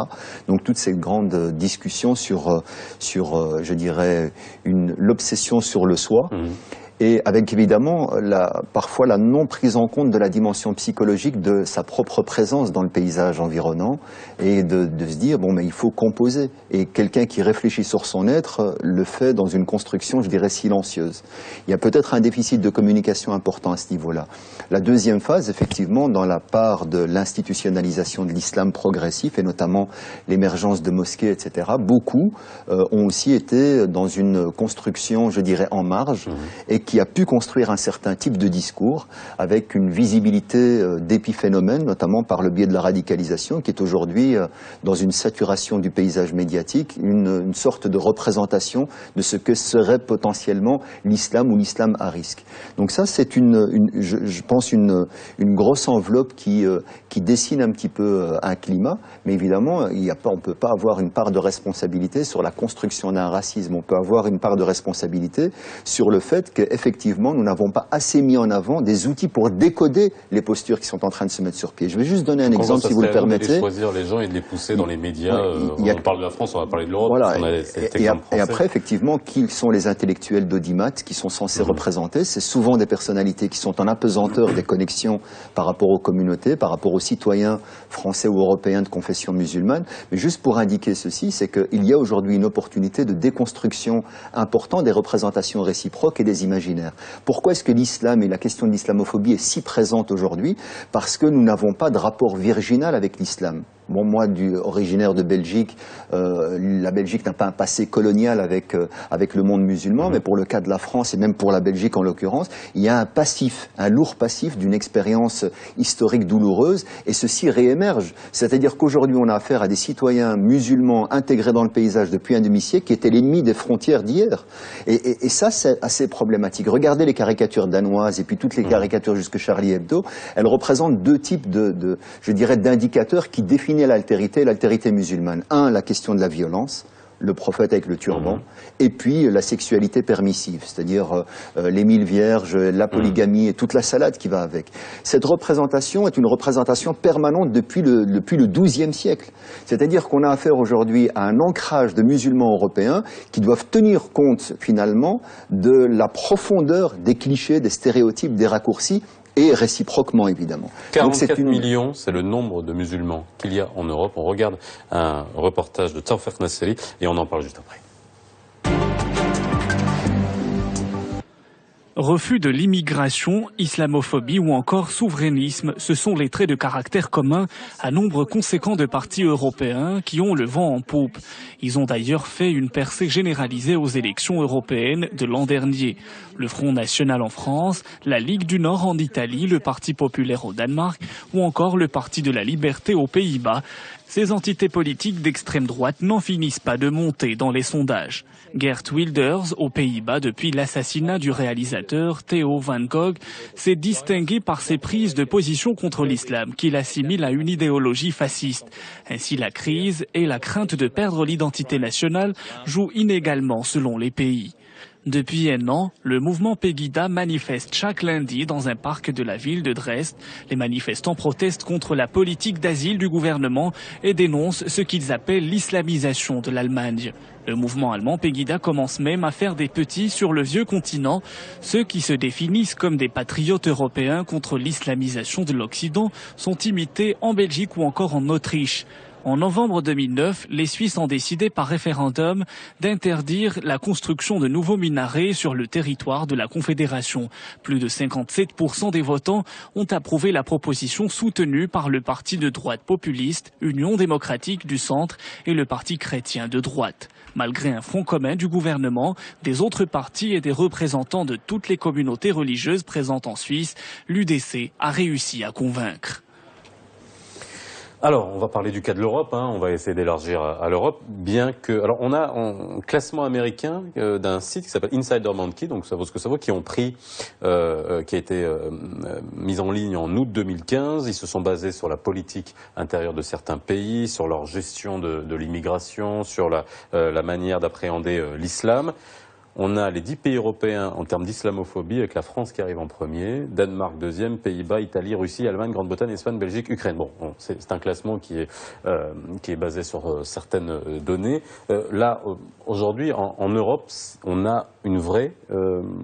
S5: Donc toutes ces grandes discussions sur je dirais, l'obsession sur le soi. Et avec évidemment parfois la non prise en compte de la dimension psychologique de sa propre présence dans le paysage environnant et de se dire bon mais il faut composer, et quelqu'un qui réfléchit sur son être le fait dans une construction, je dirais, silencieuse. Il y a peut-être un déficit de communication important à ce niveau-là. La deuxième phase, effectivement, dans la part de l'institutionnalisation de l'islam progressif et notamment l'émergence de mosquées, etc., beaucoup ont aussi été dans une construction, je dirais, en marge, et qui a pu construire un certain type de discours avec une visibilité d'épiphénomènes, notamment par le biais de la radicalisation, qui est aujourd'hui dans une saturation du paysage médiatique, une sorte de représentation de ce que serait potentiellement l'islam ou l'islam à risque. Donc ça, c'est je pense une grosse enveloppe qui dessine un petit peu un climat, mais évidemment, on ne peut pas avoir une part de responsabilité sur la construction d'un racisme. On peut avoir une part de responsabilité sur le fait qu'effectivement, nous n'avons pas assez mis en avant des outils pour décoder les postures qui sont en train de se mettre sur pied. Je vais juste donner un exemple, si vous le permettez.
S1: De choisir les gens et de les pousser dans les médias. On parle de la France, on va parler de l'Europe.
S5: Voilà. Et après, effectivement, qui sont les intellectuels d'audimat qui sont censés représenter? C'est souvent des personnalités qui sont en apesanteur des connexions par rapport aux communautés, par rapport aux citoyens français ou européens de confession musulmane. Mais juste pour indiquer ceci, c'est qu'il y a aujourd'hui une opportunité de déconstruction importante des représentations réciproques et des imaginaires. Pourquoi est-ce que l'islam et la question de l'islamophobie est si présente aujourd'hui? Parce que nous n'avons pas de rapport virginal avec l'islam. Bon, moi, originaire de Belgique, la Belgique n'a pas un passé colonial avec le monde musulman, mais pour le cas de la France et même pour la Belgique en l'occurrence, il y a un lourd passif d'une expérience historique douloureuse, et ceci réémerge. C'est-à-dire qu'aujourd'hui, on a affaire à des citoyens musulmans intégrés dans le paysage depuis un demi-siècle qui étaient l'ennemi des frontières d'hier. Et ça, c'est assez problématique. Regardez les caricatures danoises et puis toutes les caricatures jusque Charlie Hebdo, elles représentent deux types je dirais, d'indicateurs qui définissent l'altérité musulmane. Un, la question de la violence, le prophète avec le turban, et puis la sexualité permissive, c'est-à-dire les 1000 vierges, la polygamie et toute la salade qui va avec. Cette représentation est une représentation permanente depuis le XIIe siècle. C'est-à-dire qu'on a affaire aujourd'hui à un ancrage de musulmans européens qui doivent tenir compte finalement de la profondeur des clichés, des stéréotypes, des raccourcis, et réciproquement, évidemment.
S1: 44 millions, c'est le nombre de musulmans qu'il y a en Europe. On regarde un reportage de Tawfik Nasseri et on en parle juste après.
S2: Refus de l'immigration, islamophobie ou encore souverainisme, ce sont les traits de caractère communs à nombre conséquent de partis européens qui ont le vent en poupe. Ils ont d'ailleurs fait une percée généralisée aux élections européennes de l'an dernier. Le Front National en France, la Ligue du Nord en Italie, le Parti populaire au Danemark ou encore le Parti de la Liberté aux Pays-Bas. Ces entités politiques d'extrême droite n'en finissent pas de monter dans les sondages. Geert Wilders, aux Pays-Bas, depuis l'assassinat du réalisateur Theo van Gogh, s'est distingué par ses prises de position contre l'islam qu'il assimile à une idéologie fasciste. Ainsi, la crise et la crainte de perdre l'identité nationale jouent inégalement selon les pays. Depuis un an, le mouvement Pegida manifeste chaque lundi dans un parc de la ville de Dresde. Les manifestants protestent contre la politique d'asile du gouvernement et dénoncent ce qu'ils appellent l'islamisation de l'Allemagne. Le mouvement allemand Pegida commence même à faire des petits sur le vieux continent. Ceux qui se définissent comme des patriotes européens contre l'islamisation de l'Occident sont imités en Belgique ou encore en Autriche. En novembre 2009, les Suisses ont décidé par référendum d'interdire la construction de nouveaux minarets sur le territoire de la Confédération. Plus de 57% des votants ont approuvé la proposition soutenue par le parti de droite populiste, Union démocratique du centre et le parti chrétien de droite. Malgré un front commun du gouvernement, des autres partis et des représentants de toutes les communautés religieuses présentes en Suisse, l'UDC a réussi à convaincre.
S1: Alors, on va parler du cas de l'Europe, on va essayer d'élargir à l'Europe, bien que... Alors, on a un classement américain d'un site qui s'appelle Insider Monkey, donc ça vaut ce que ça vaut, qui ont pris, qui a été mis en ligne en août 2015. Ils se sont basés sur la politique intérieure de certains pays, sur leur gestion de l'immigration, sur la manière d'appréhender l'islam. On a les 10 pays européens en termes d'islamophobie, avec la France qui arrive en premier, Danemark deuxième, Pays-Bas, Italie, Russie, Allemagne, Grande-Bretagne, Espagne, Belgique, Ukraine. Bon, c'est un classement qui est basé sur certaines données. Là, aujourd'hui, en Europe, on a une vraie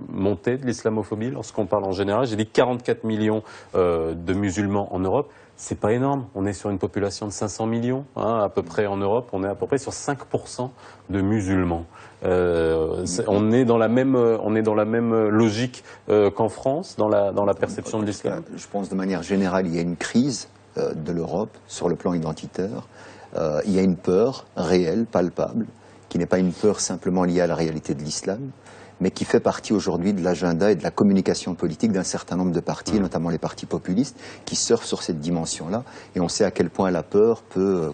S1: montée de l'islamophobie lorsqu'on parle en général. J'ai dit 44 millions de musulmans en Europe. C'est pas énorme. On est sur une population de 500 millions, à peu près en Europe. On est à peu près sur 5% de musulmans. On est dans la même logique qu'en France, dans la perception de l'islam.
S5: Je pense de manière générale, il y a une crise de l'Europe sur le plan identitaire. Il y a une peur réelle, palpable, qui n'est pas une peur simplement liée à la réalité de l'islam, mais qui fait partie aujourd'hui de l'agenda et de la communication politique d'un certain nombre de partis, notamment les partis populistes, qui surfent sur cette dimension-là. Et on sait à quel point la peur peut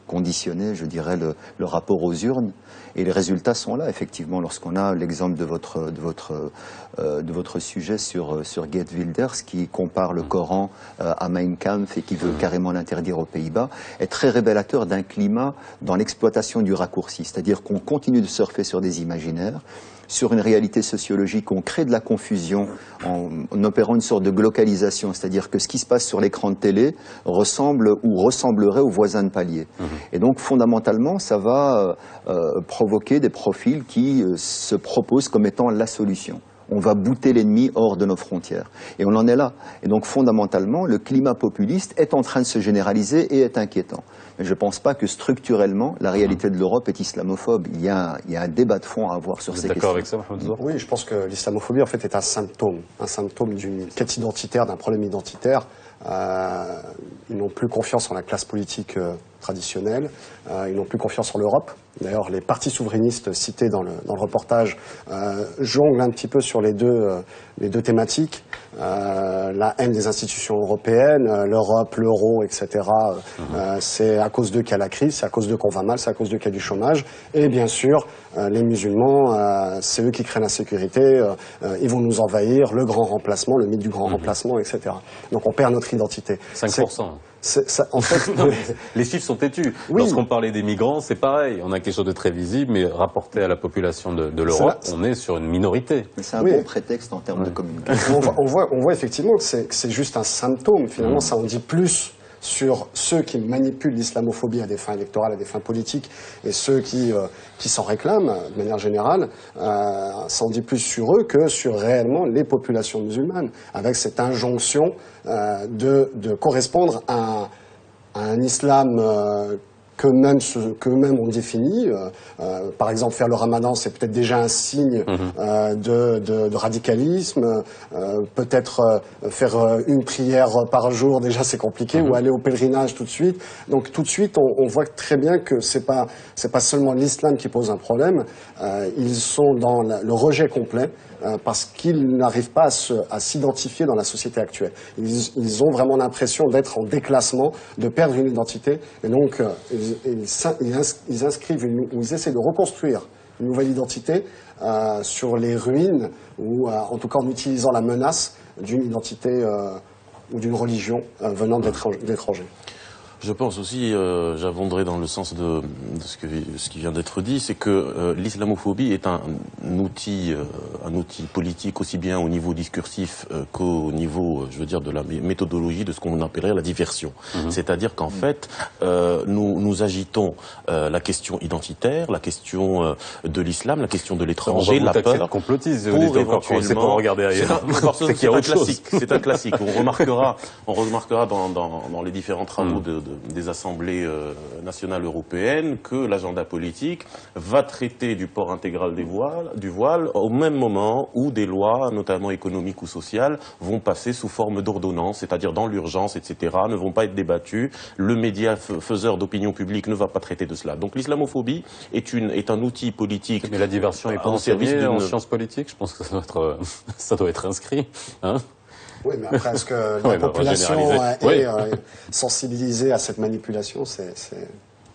S5: conditionner, je dirais, le rapport aux urnes. Et les résultats sont là, effectivement, lorsqu'on a l'exemple de votre sujet sur Geert Wilders, qui compare le Coran à Mein Kampf et qui veut carrément l'interdire aux Pays-Bas, est très révélateur d'un climat dans l'exploitation du raccourci. C'est-à-dire qu'on continue de surfer sur des imaginaires, sur une réalité sociologique, on crée de la confusion en opérant une sorte de glocalisation, c'est-à-dire que ce qui se passe sur l'écran de télé ressemble ou ressemblerait aux voisins de palier. Et donc fondamentalement, ça va provoquer des profils qui se proposent comme étant la solution. On va bouter l'ennemi hors de nos frontières. Et on en est là. Et donc fondamentalement, le climat populiste est en train de se généraliser et est inquiétant. Mais je ne pense pas que structurellement, la réalité de l'Europe est islamophobe. Il y a un débat de fond à avoir sur ces questions.
S1: D'accord avec ça, Mohamed Zohar ?
S4: Oui, je pense que l'islamophobie en fait est un symptôme d'une quête identitaire, d'un problème identitaire. Ils n'ont plus confiance en la classe politique traditionnelle, ils n'ont plus confiance en l'Europe. D'ailleurs, les partis souverainistes cités dans le reportage jonglent un petit peu sur les deux thématiques. La haine des institutions européennes, l'Europe, l'euro, etc. C'est à cause d'eux qu'il y a la crise, c'est à cause d'eux qu'on va mal, c'est à cause d'eux qu'il y a du chômage. Et bien sûr, les musulmans, c'est eux qui créent l'insécurité, ils vont nous envahir, le grand remplacement, le mythe du grand remplacement, etc. Donc on perd notre identité.
S1: 5%.
S4: En fait,
S1: non, les chiffres sont têtus.
S4: Oui.
S1: Lorsqu'on parlait des migrants, c'est pareil. On a quelque chose de très visible, mais rapporté à la population de l'Europe, on est sur une minorité.
S5: C'est un bon prétexte en termes de communication.
S4: On voit effectivement que c'est juste un symptôme. Finalement, ça en dit plus sur ceux qui manipulent l'islamophobie à des fins électorales, à des fins politiques, et ceux qui s'en réclament, de manière générale, ça en dit plus sur eux que sur réellement les populations musulmanes, avec cette injonction de correspondre à un islam qu'eux-mêmes ont défini. Par exemple, faire le ramadan, c'est peut-être déjà un signe de radicalisme. Peut-être faire une prière par jour, déjà c'est compliqué, ou aller au pèlerinage tout de suite. Donc tout de suite, on voit très bien que c'est pas seulement l'islam qui pose un problème. Ils sont dans le rejet complet. Parce qu'ils n'arrivent pas à s'identifier dans la société actuelle. Ils ont vraiment l'impression d'être en déclassement, de perdre une identité, et donc ils inscrivent ou ils essaient de reconstruire une nouvelle identité sur les ruines, ou en tout cas en utilisant la menace d'une identité ou d'une religion venant d'étrangers.
S3: Je pense aussi, j'abonderai dans le sens de ce qui vient d'être dit, c'est que l'islamophobie est un outil politique aussi bien au niveau discursif qu'au niveau, je veux dire, de la méthodologie de ce qu'on appellerait la diversion. C'est-à-dire qu'en fait, nous agitons la question identitaire, la question de l'islam, la question de l'étranger, la peur.
S1: Complotiste,
S3: pour éventuellement,
S1: c'est pour regarder ailleurs.
S3: C'est un classique. C'est un classique. On remarquera dans les différents travaux des assemblées nationales européennes que l'agenda politique va traiter du port intégral du voile au même moment où des lois, notamment économiques ou sociales, vont passer sous forme d'ordonnances, c'est-à-dire dans l'urgence, etc., ne vont pas être débattues. Le média faiseur d'opinion publique ne va pas traiter de cela. Donc l'islamophobie est un outil politique.
S1: Mais la diversion est pas
S3: en service
S1: en sciences politiques. Je pense que ça doit être inscrit. Hein.
S4: Oui, mais après, est-ce que la population est sensibilisée à cette manipulation? C'est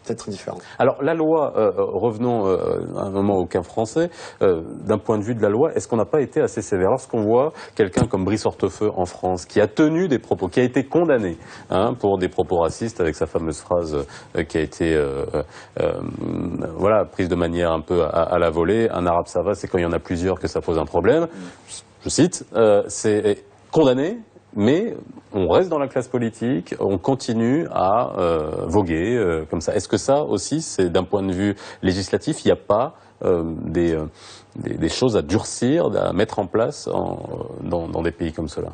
S4: peut-être différent.
S1: Alors, la loi, revenons un moment au cas français, d'un point de vue de la loi, est-ce qu'on n'a pas été assez sévère? Lorsqu'on voit quelqu'un comme Brice Hortefeux en France, qui a tenu des propos, qui a été condamné pour des propos racistes, avec sa fameuse phrase qui a été prise de manière un peu à la volée, un arabe ça va, c'est quand il y en a plusieurs que ça pose un problème. Je cite, c'est condamné, mais on reste dans la classe politique, on continue à voguer comme ça. Est-ce que ça aussi, c'est d'un point de vue législatif, il n'y a pas des choses à durcir, à mettre en place dans des pays comme cela?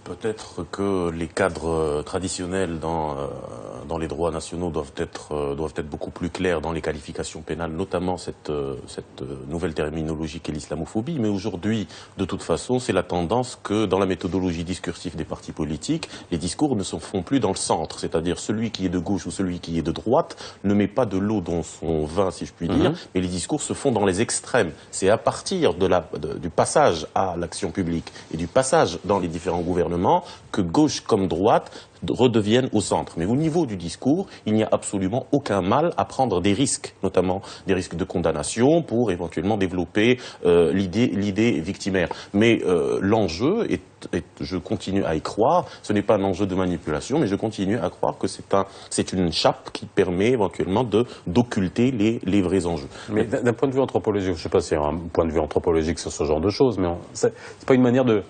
S3: Peut-être que les cadres traditionnels dans les droits nationaux doivent être beaucoup plus clairs dans les qualifications pénales, notamment cette nouvelle terminologie qu'est l'islamophobie. Mais aujourd'hui, de toute façon, c'est la tendance que dans la méthodologie discursive des partis politiques, les discours ne se font plus dans le centre. C'est-à-dire celui qui est de gauche ou celui qui est de droite ne met pas de l'eau dans son vin, si je puis dire, mais les discours se font dans les extrêmes. C'est à partir du passage à l'action publique et du passage dans les différents gouvernements que gauche comme droite redeviennent au centre. Mais au niveau du discours, il n'y a absolument aucun mal à prendre des risques, notamment des risques de condamnation pour éventuellement développer l'idée victimaire. Mais l'enjeu est, je continue à y croire, ce n'est pas un enjeu de manipulation, mais je continue à croire que c'est une chape qui permet éventuellement d'occulter les vrais enjeux.
S1: Mais d'un point de vue anthropologique, je ne sais pas s'il y a un point de vue anthropologique sur ce genre de choses, mais c'est pas une manière de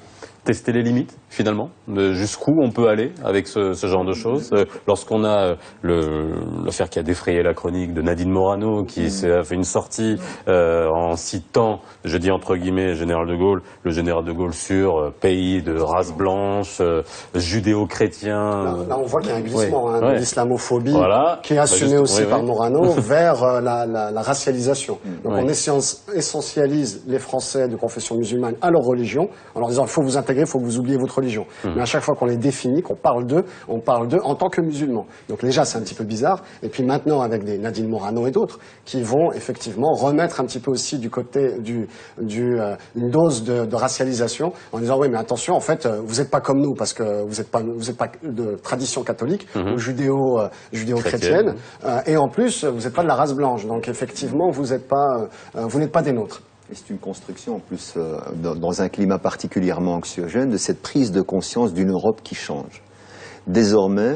S1: tester les limites, finalement, de jusqu'où on peut aller avec ce genre de choses. Lorsqu'on a l'affaire qui a défrayé la chronique de Nadine Morano, qui a fait une sortie en citant, je dis entre guillemets, le général de Gaulle sur pays de race blanche, judéo-chrétien.
S4: Là, on voit qu'il y a un glissement de l'islamophobie qui est assumé aussi par Morano vers la racialisation. Donc on essentialise les Français de confession musulmane à leur religion, en leur disant il faut vous intégrer, il faut que vous oubliez votre religion. Mais à chaque fois qu'on les définit, qu'on parle d'eux, on parle d'eux en tant que musulmans. Donc déjà, c'est un petit peu bizarre. Et puis maintenant, avec des Nadine Morano et d'autres, qui vont effectivement remettre un petit peu aussi du côté une dose de racialisation, en disant oui, mais attention, en fait, vous n'êtes pas comme nous parce que vous n'êtes pas de tradition catholique ou judéo-chrétienne, et en plus, vous n'êtes pas de la race blanche. Donc effectivement, vous n'êtes pas des nôtres.
S5: Et c'est une construction en plus, dans un climat particulièrement anxiogène, de cette prise de conscience d'une Europe qui change. Désormais,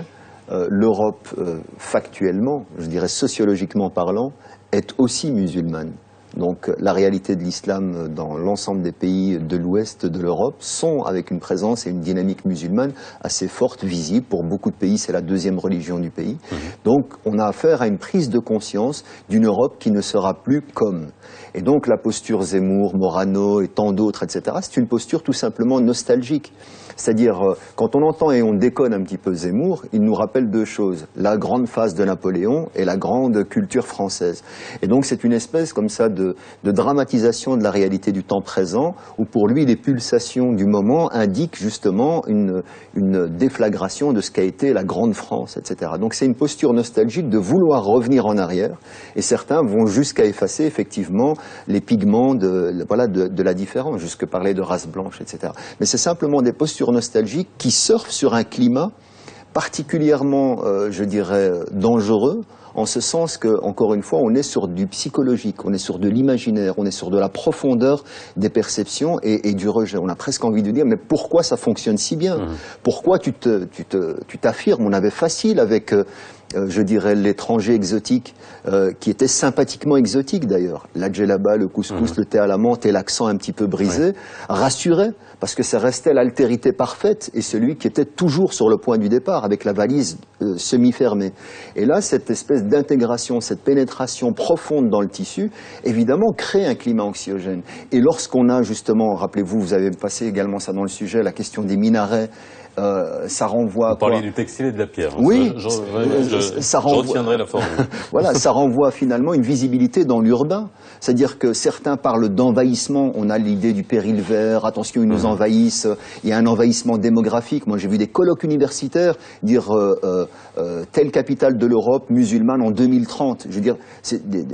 S5: l'Europe, factuellement, je dirais sociologiquement parlant, est aussi musulmane. Donc la réalité de l'islam dans l'ensemble des pays de l'ouest de l'Europe sont avec une présence et une dynamique musulmane assez forte, visible. Pour beaucoup de pays, c'est la deuxième religion du pays. Donc on a affaire à une prise de conscience d'une Europe qui ne sera plus comme. Et donc la posture Zemmour, Morano et tant d'autres, etc., c'est une posture tout simplement nostalgique. C'est-à-dire, quand on entend et on déconne un petit peu Zemmour, il nous rappelle deux choses. La grande phase de Napoléon et la grande culture française. Et donc c'est une espèce comme ça de dramatisation de la réalité du temps présent, où pour lui les pulsations du moment indiquent justement une déflagration de ce qu'a été la grande France, etc. Donc c'est une posture nostalgique de vouloir revenir en arrière, et certains vont jusqu'à effacer effectivement les pigments de la différence, jusque parler de race blanche, etc. Mais c'est simplement des postures nostalgiques qui surfent sur un climat particulièrement, je dirais, dangereux, en ce sens que, encore une fois, on est sur du psychologique, on est sur de l'imaginaire, on est sur de la profondeur des perceptions et du rejet. On a presque envie de dire, mais pourquoi ça fonctionne si bien? Pourquoi tu t'affirmes? On avait facile avec, je dirais, l'étranger exotique, qui était sympathiquement exotique d'ailleurs. La djellaba, le couscous, le thé à la menthe et l'accent un petit peu brisé, rassurait, parce que ça restait l'altérité parfaite et celui qui était toujours sur le point du départ, avec la valise semi-fermée. Et là, cette espèce d'intégration, cette pénétration profonde dans le tissu, évidemment, crée un climat anxiogène. Et lorsqu'on a justement, rappelez-vous, vous avez passé également ça dans le sujet, la question des minarets, ça renvoie à
S1: Vous parliez du textile et de la pierre.
S5: Oui,
S1: je retiendrai la formule.
S5: Voilà, ça renvoie finalement une visibilité dans l'urbain. C'est-à-dire que certains parlent d'envahissement. On a l'idée du péril vert. Attention, ils nous envahissent. Il y a un envahissement démographique. Moi, j'ai vu des colloques universitaires dire telle capitale de l'Europe musulmane en 2030. Je veux dire,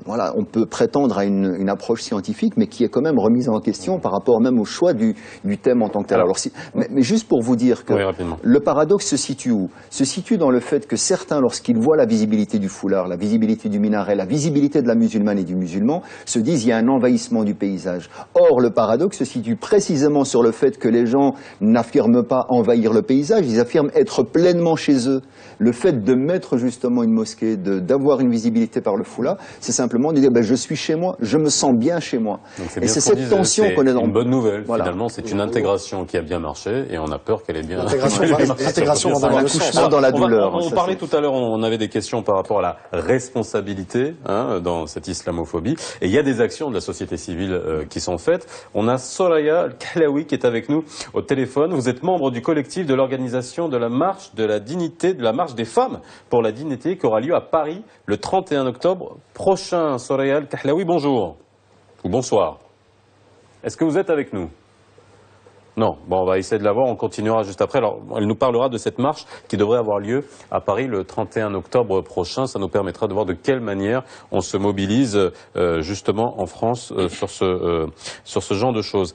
S5: voilà, on peut prétendre à une approche scientifique, mais qui est quand même remise en question par rapport même au choix du thème en tant que tel. Alors, mais juste pour vous dire que le paradoxe se situe où? Se situe dans le fait que certains, lorsqu'ils voient la visibilité du foulard, la visibilité du minaret, la visibilité de la musulmane et du musulman, se disent il y a un envahissement du paysage. Or, le paradoxe se situe précisément sur le fait que les gens n'affirment pas envahir le paysage, ils affirment être pleinement chez eux. Le fait de mettre justement une mosquée, d'avoir une visibilité par le foulard, c'est simplement de dire je suis chez moi, je me sens bien chez moi.
S1: Et c'est cette tension qu'on est dans. Une bonne nouvelle, finalement, c'est une intégration qui a bien marché et on a peur qu'elle ait bien.
S4: L'intégration
S5: dans la douleur.
S1: On parlait tout à l'heure, on avait des questions par rapport à la responsabilité dans cette islamophobie. Et il y a des actions de la société civile qui sont faites. On a Soraya Al-Kahlaoui qui est avec nous au téléphone. Vous êtes membre du collectif de l'organisation de la marche de la dignité, de la marche des femmes pour la dignité qui aura lieu à Paris le 31 octobre prochain. Soraya Al-Kahlaoui, bonjour. Ou bonsoir. Est-ce que vous êtes avec nous ? Non, bon, on va essayer de la voir, on continuera juste après. Alors, elle nous parlera de cette marche qui devrait avoir lieu à Paris le 31 octobre prochain. Ça nous permettra de voir de quelle manière on se mobilise justement en France sur ce genre de choses.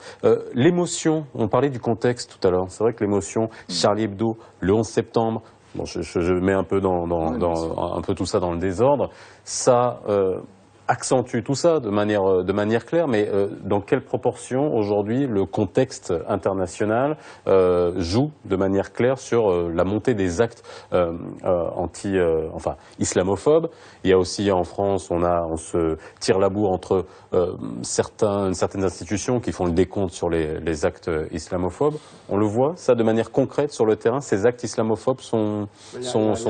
S1: L'émotion, on parlait du contexte tout à l'heure. C'est vrai que l'émotion, Charlie Hebdo, le 11 septembre, bon, je mets un peu un peu tout ça dans le désordre, ça accentue tout ça de manière claire, mais dans quelle proportion aujourd'hui le contexte international joue de manière claire sur la montée des actes islamophobes. Il y a aussi en France, on se tire la bourre entre certaines institutions qui font le décompte sur les actes islamophobes. On le voit, ça de manière concrète sur le terrain, ces actes islamophobes sont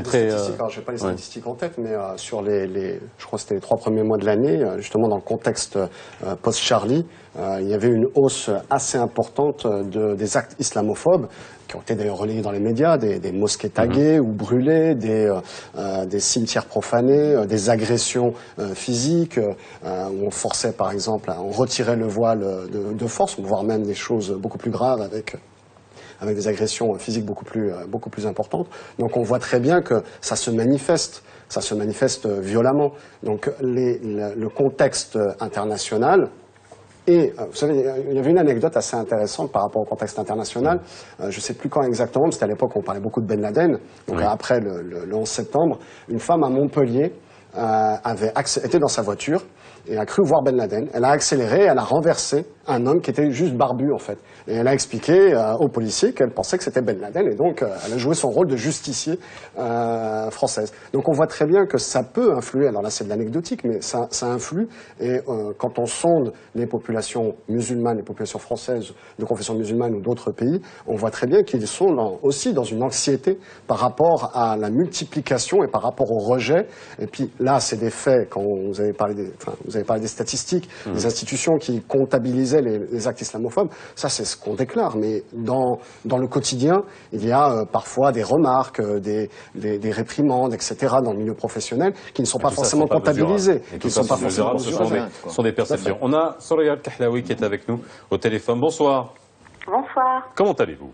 S1: très...
S4: Alors, je n'ai pas les statistiques en tête, mais sur je crois que c'était les 3 premiers mois de l'année, justement dans le contexte post-Charlie, il y avait une hausse assez importante des actes islamophobes, qui ont été d'ailleurs relayés dans les médias, des mosquées taguées ou brûlées, des cimetières profanés, des agressions physiques, où on forçait par exemple, on retirait le voile de force, voire même des choses beaucoup plus graves avec des agressions physiques beaucoup plus importantes. Donc on voit très bien que ça se manifeste violemment. Donc le contexte international. Et vous savez, il y avait une anecdote assez intéressante par rapport au contexte international. Je ne sais plus quand exactement, mais c'était à l'époque où on parlait beaucoup de Ben Laden. Donc après le 11 septembre, une femme à Montpellier était dans sa voiture et a cru voir Ben Laden. Elle a accéléré, elle a renversé un homme qui était juste barbu en fait. Et elle a expliqué aux policiers qu'elle pensait que c'était Ben Laden et donc elle a joué son rôle de justicier française. Donc on voit très bien que ça peut influer, alors là c'est de l'anecdotique, mais ça influe et quand on sonde les populations musulmanes, les populations françaises de confession musulmane ou d'autres pays, on voit très bien qu'ils sont aussi dans une anxiété par rapport à la multiplication et par rapport au rejet. Et puis là, c'est des faits. Quand vous avez parlé des statistiques, des institutions qui comptabilisaient les actes islamophobes, ça, c'est ce qu'on déclare. Mais dans le quotidien, il y a parfois des remarques, des réprimandes, etc., dans le milieu professionnel, qui ne sont pas forcément comptabilisées.
S1: Qui ne sont pas forcément mesurables. Ce sont des perceptions. On a Soraya Al-Kahlaoui qui est avec nous au téléphone. Bonsoir.
S6: Bonsoir.
S1: Comment allez-vous?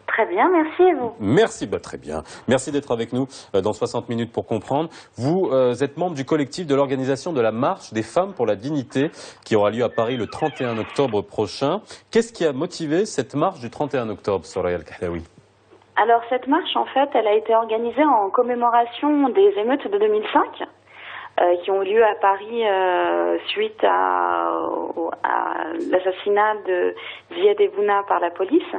S6: Très bien, merci et vous?
S1: Merci, très bien. Merci d'être avec nous dans 60 minutes pour comprendre. Vous êtes membre du collectif de l'organisation de la Marche des femmes pour la dignité qui aura lieu à Paris le 31 octobre prochain. Qu'est-ce qui a motivé cette marche du 31 octobre, Soraya Al-Kahlaoui?
S6: Alors cette marche, en fait, elle a été organisée en commémoration des émeutes de 2005. Qui ont eu lieu à Paris suite à l'assassinat de Ziad Ebouna par la police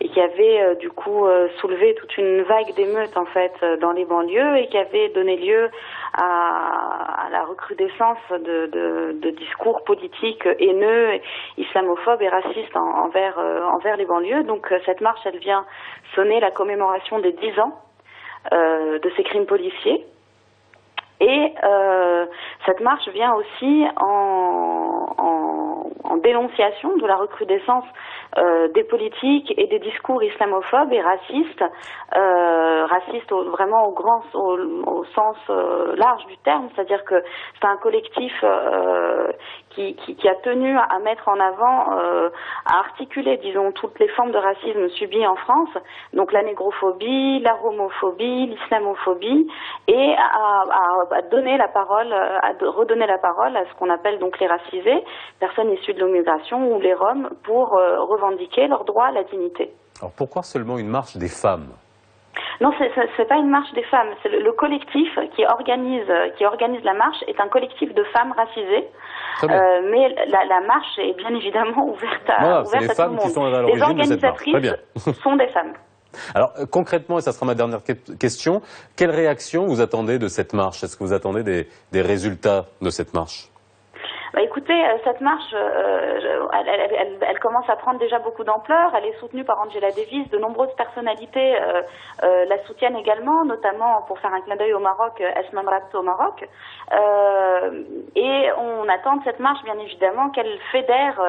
S6: et qui avait du coup soulevé toute une vague d'émeutes en fait dans les banlieues et qui avait donné lieu à la recrudescence de discours politiques haineux, islamophobes et racistes envers les banlieues. Donc cette marche, elle vient sonner la commémoration des 10 ans de ces crimes policiers. Et cette marche vient aussi en dénonciation de la recrudescence des politiques et des discours islamophobes et racistes, vraiment au sens large du terme, c'est-à-dire que c'est un collectif qui a tenu à mettre en avant, à articuler, disons, toutes les formes de racisme subies en France, donc la négrophobie, la homophobie, l'islamophobie, et à donner la parole, redonner la parole à ce qu'on appelle donc les racisés, personnes issues de l'immigration ou les Roms, pour revendiquer leur droit à la dignité.
S1: Alors pourquoi seulement une marche des femmes?
S6: Non, c'est pas une marche des femmes. C'est le collectif qui organise la marche est un collectif de femmes racisées. Mais la marche est bien évidemment ouverte à tout le monde.
S1: Les femmes qui sont à l'origine de cette marche. Très bien.
S6: Sont des femmes.
S1: Alors concrètement, et ça sera ma dernière question, quelle réaction vous attendez de cette marche? Est-ce que vous attendez des résultats de cette marche?
S6: Bah écoutez, cette marche, elle commence à prendre déjà beaucoup d'ampleur. Elle est soutenue par Angela Davis. De nombreuses personnalités la soutiennent également, notamment pour faire un clin d'œil au Maroc, Esma Mrat au Maroc. Et on attend de cette marche, bien évidemment, qu'elle fédère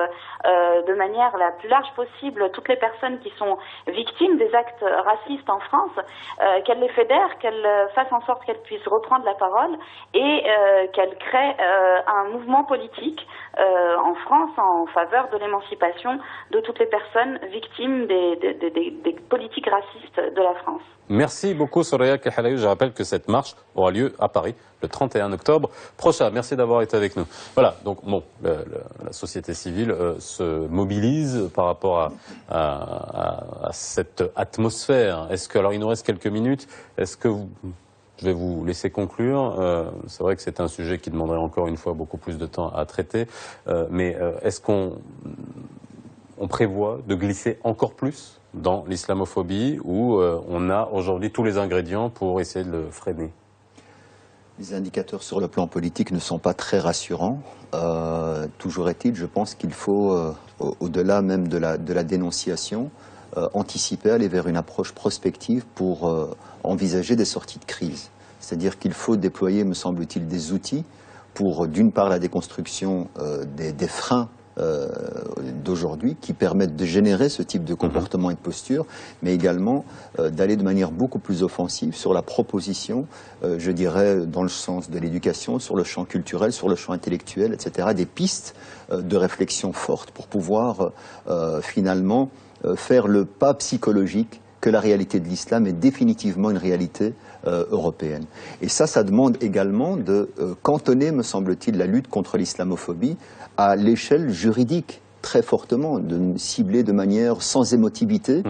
S6: de manière la plus large possible toutes les personnes qui sont victimes des actes racistes en France, qu'elle les fédère, qu'elle fasse en sorte qu'elles puissent reprendre la parole et qu'elle crée un mouvement politique en France en faveur de l'émancipation de toutes les personnes victimes des politiques racistes de la France.
S1: Merci beaucoup Soraya Al-Kahlaoui. Je rappelle que cette marche aura lieu à Paris le 31 octobre prochain. Merci d'avoir été avec nous. Voilà, donc bon, la société civile se mobilise par rapport à cette atmosphère. Alors il nous reste quelques minutes. Je vais vous laisser conclure. C'est vrai que c'est un sujet qui demanderait encore une fois beaucoup plus de temps à traiter. Mais est-ce qu'on prévoit de glisser encore plus dans l'islamophobie où on a aujourd'hui tous les ingrédients pour essayer de le freiner?
S5: Les indicateurs sur le plan politique ne sont pas très rassurants. Toujours est-il, je pense qu'il faut, au-delà même de la dénonciation, anticiper, aller vers une approche prospective pour envisager des sorties de crise. C'est-à-dire qu'il faut déployer, me semble-t-il, des outils pour, d'une part, la déconstruction des freins d'aujourd'hui qui permettent de générer ce type de comportement et de posture, mais également d'aller de manière beaucoup plus offensive sur la proposition, je dirais, dans le sens de l'éducation, sur le champ culturel, sur le champ intellectuel, etc., des pistes de réflexion fortes pour pouvoir finalement faire le pas psychologique que la réalité de l'islam est définitivement une réalité européenne. Et ça demande également de cantonner, me semble-t-il, la lutte contre l'islamophobie à l'échelle juridique, très fortement, de cibler de manière sans émotivité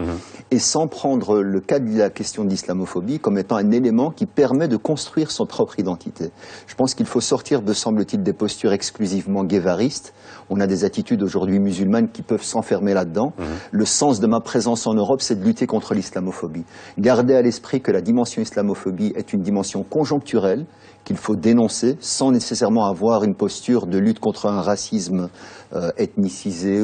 S5: et sans prendre le cas de la question de l'islamophobie comme étant un élément qui permet de construire son propre identité. Je pense qu'il faut sortir, me semble-t-il, des postures exclusivement guévaristes. On a des attitudes aujourd'hui musulmanes qui peuvent s'enfermer là-dedans. Le sens de ma présence en Europe, c'est de lutter contre l'islamophobie. Gardez à l'esprit que la dimension islamophobie est une dimension conjoncturelle qu'il faut dénoncer sans nécessairement avoir une posture de lutte contre un racisme ethnicisé nationalisée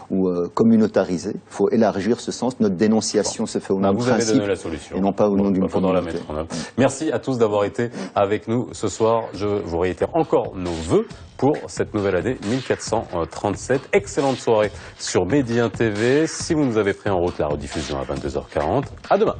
S5: ou communautarisée. Il faut élargir ce sens. Notre dénonciation se fait au nom du
S1: vous avez
S5: principe
S1: donné la solution.
S5: et non pas au nom d'une
S1: Faudra la
S5: communauté.
S1: mettre en œuvre. Merci à tous d'avoir été avec nous ce soir. Je vous réitère encore nos vœux pour cette nouvelle année 1437. Excellente soirée sur Médien TV. Si vous nous avez pris en route, la rediffusion à 22h40. À demain.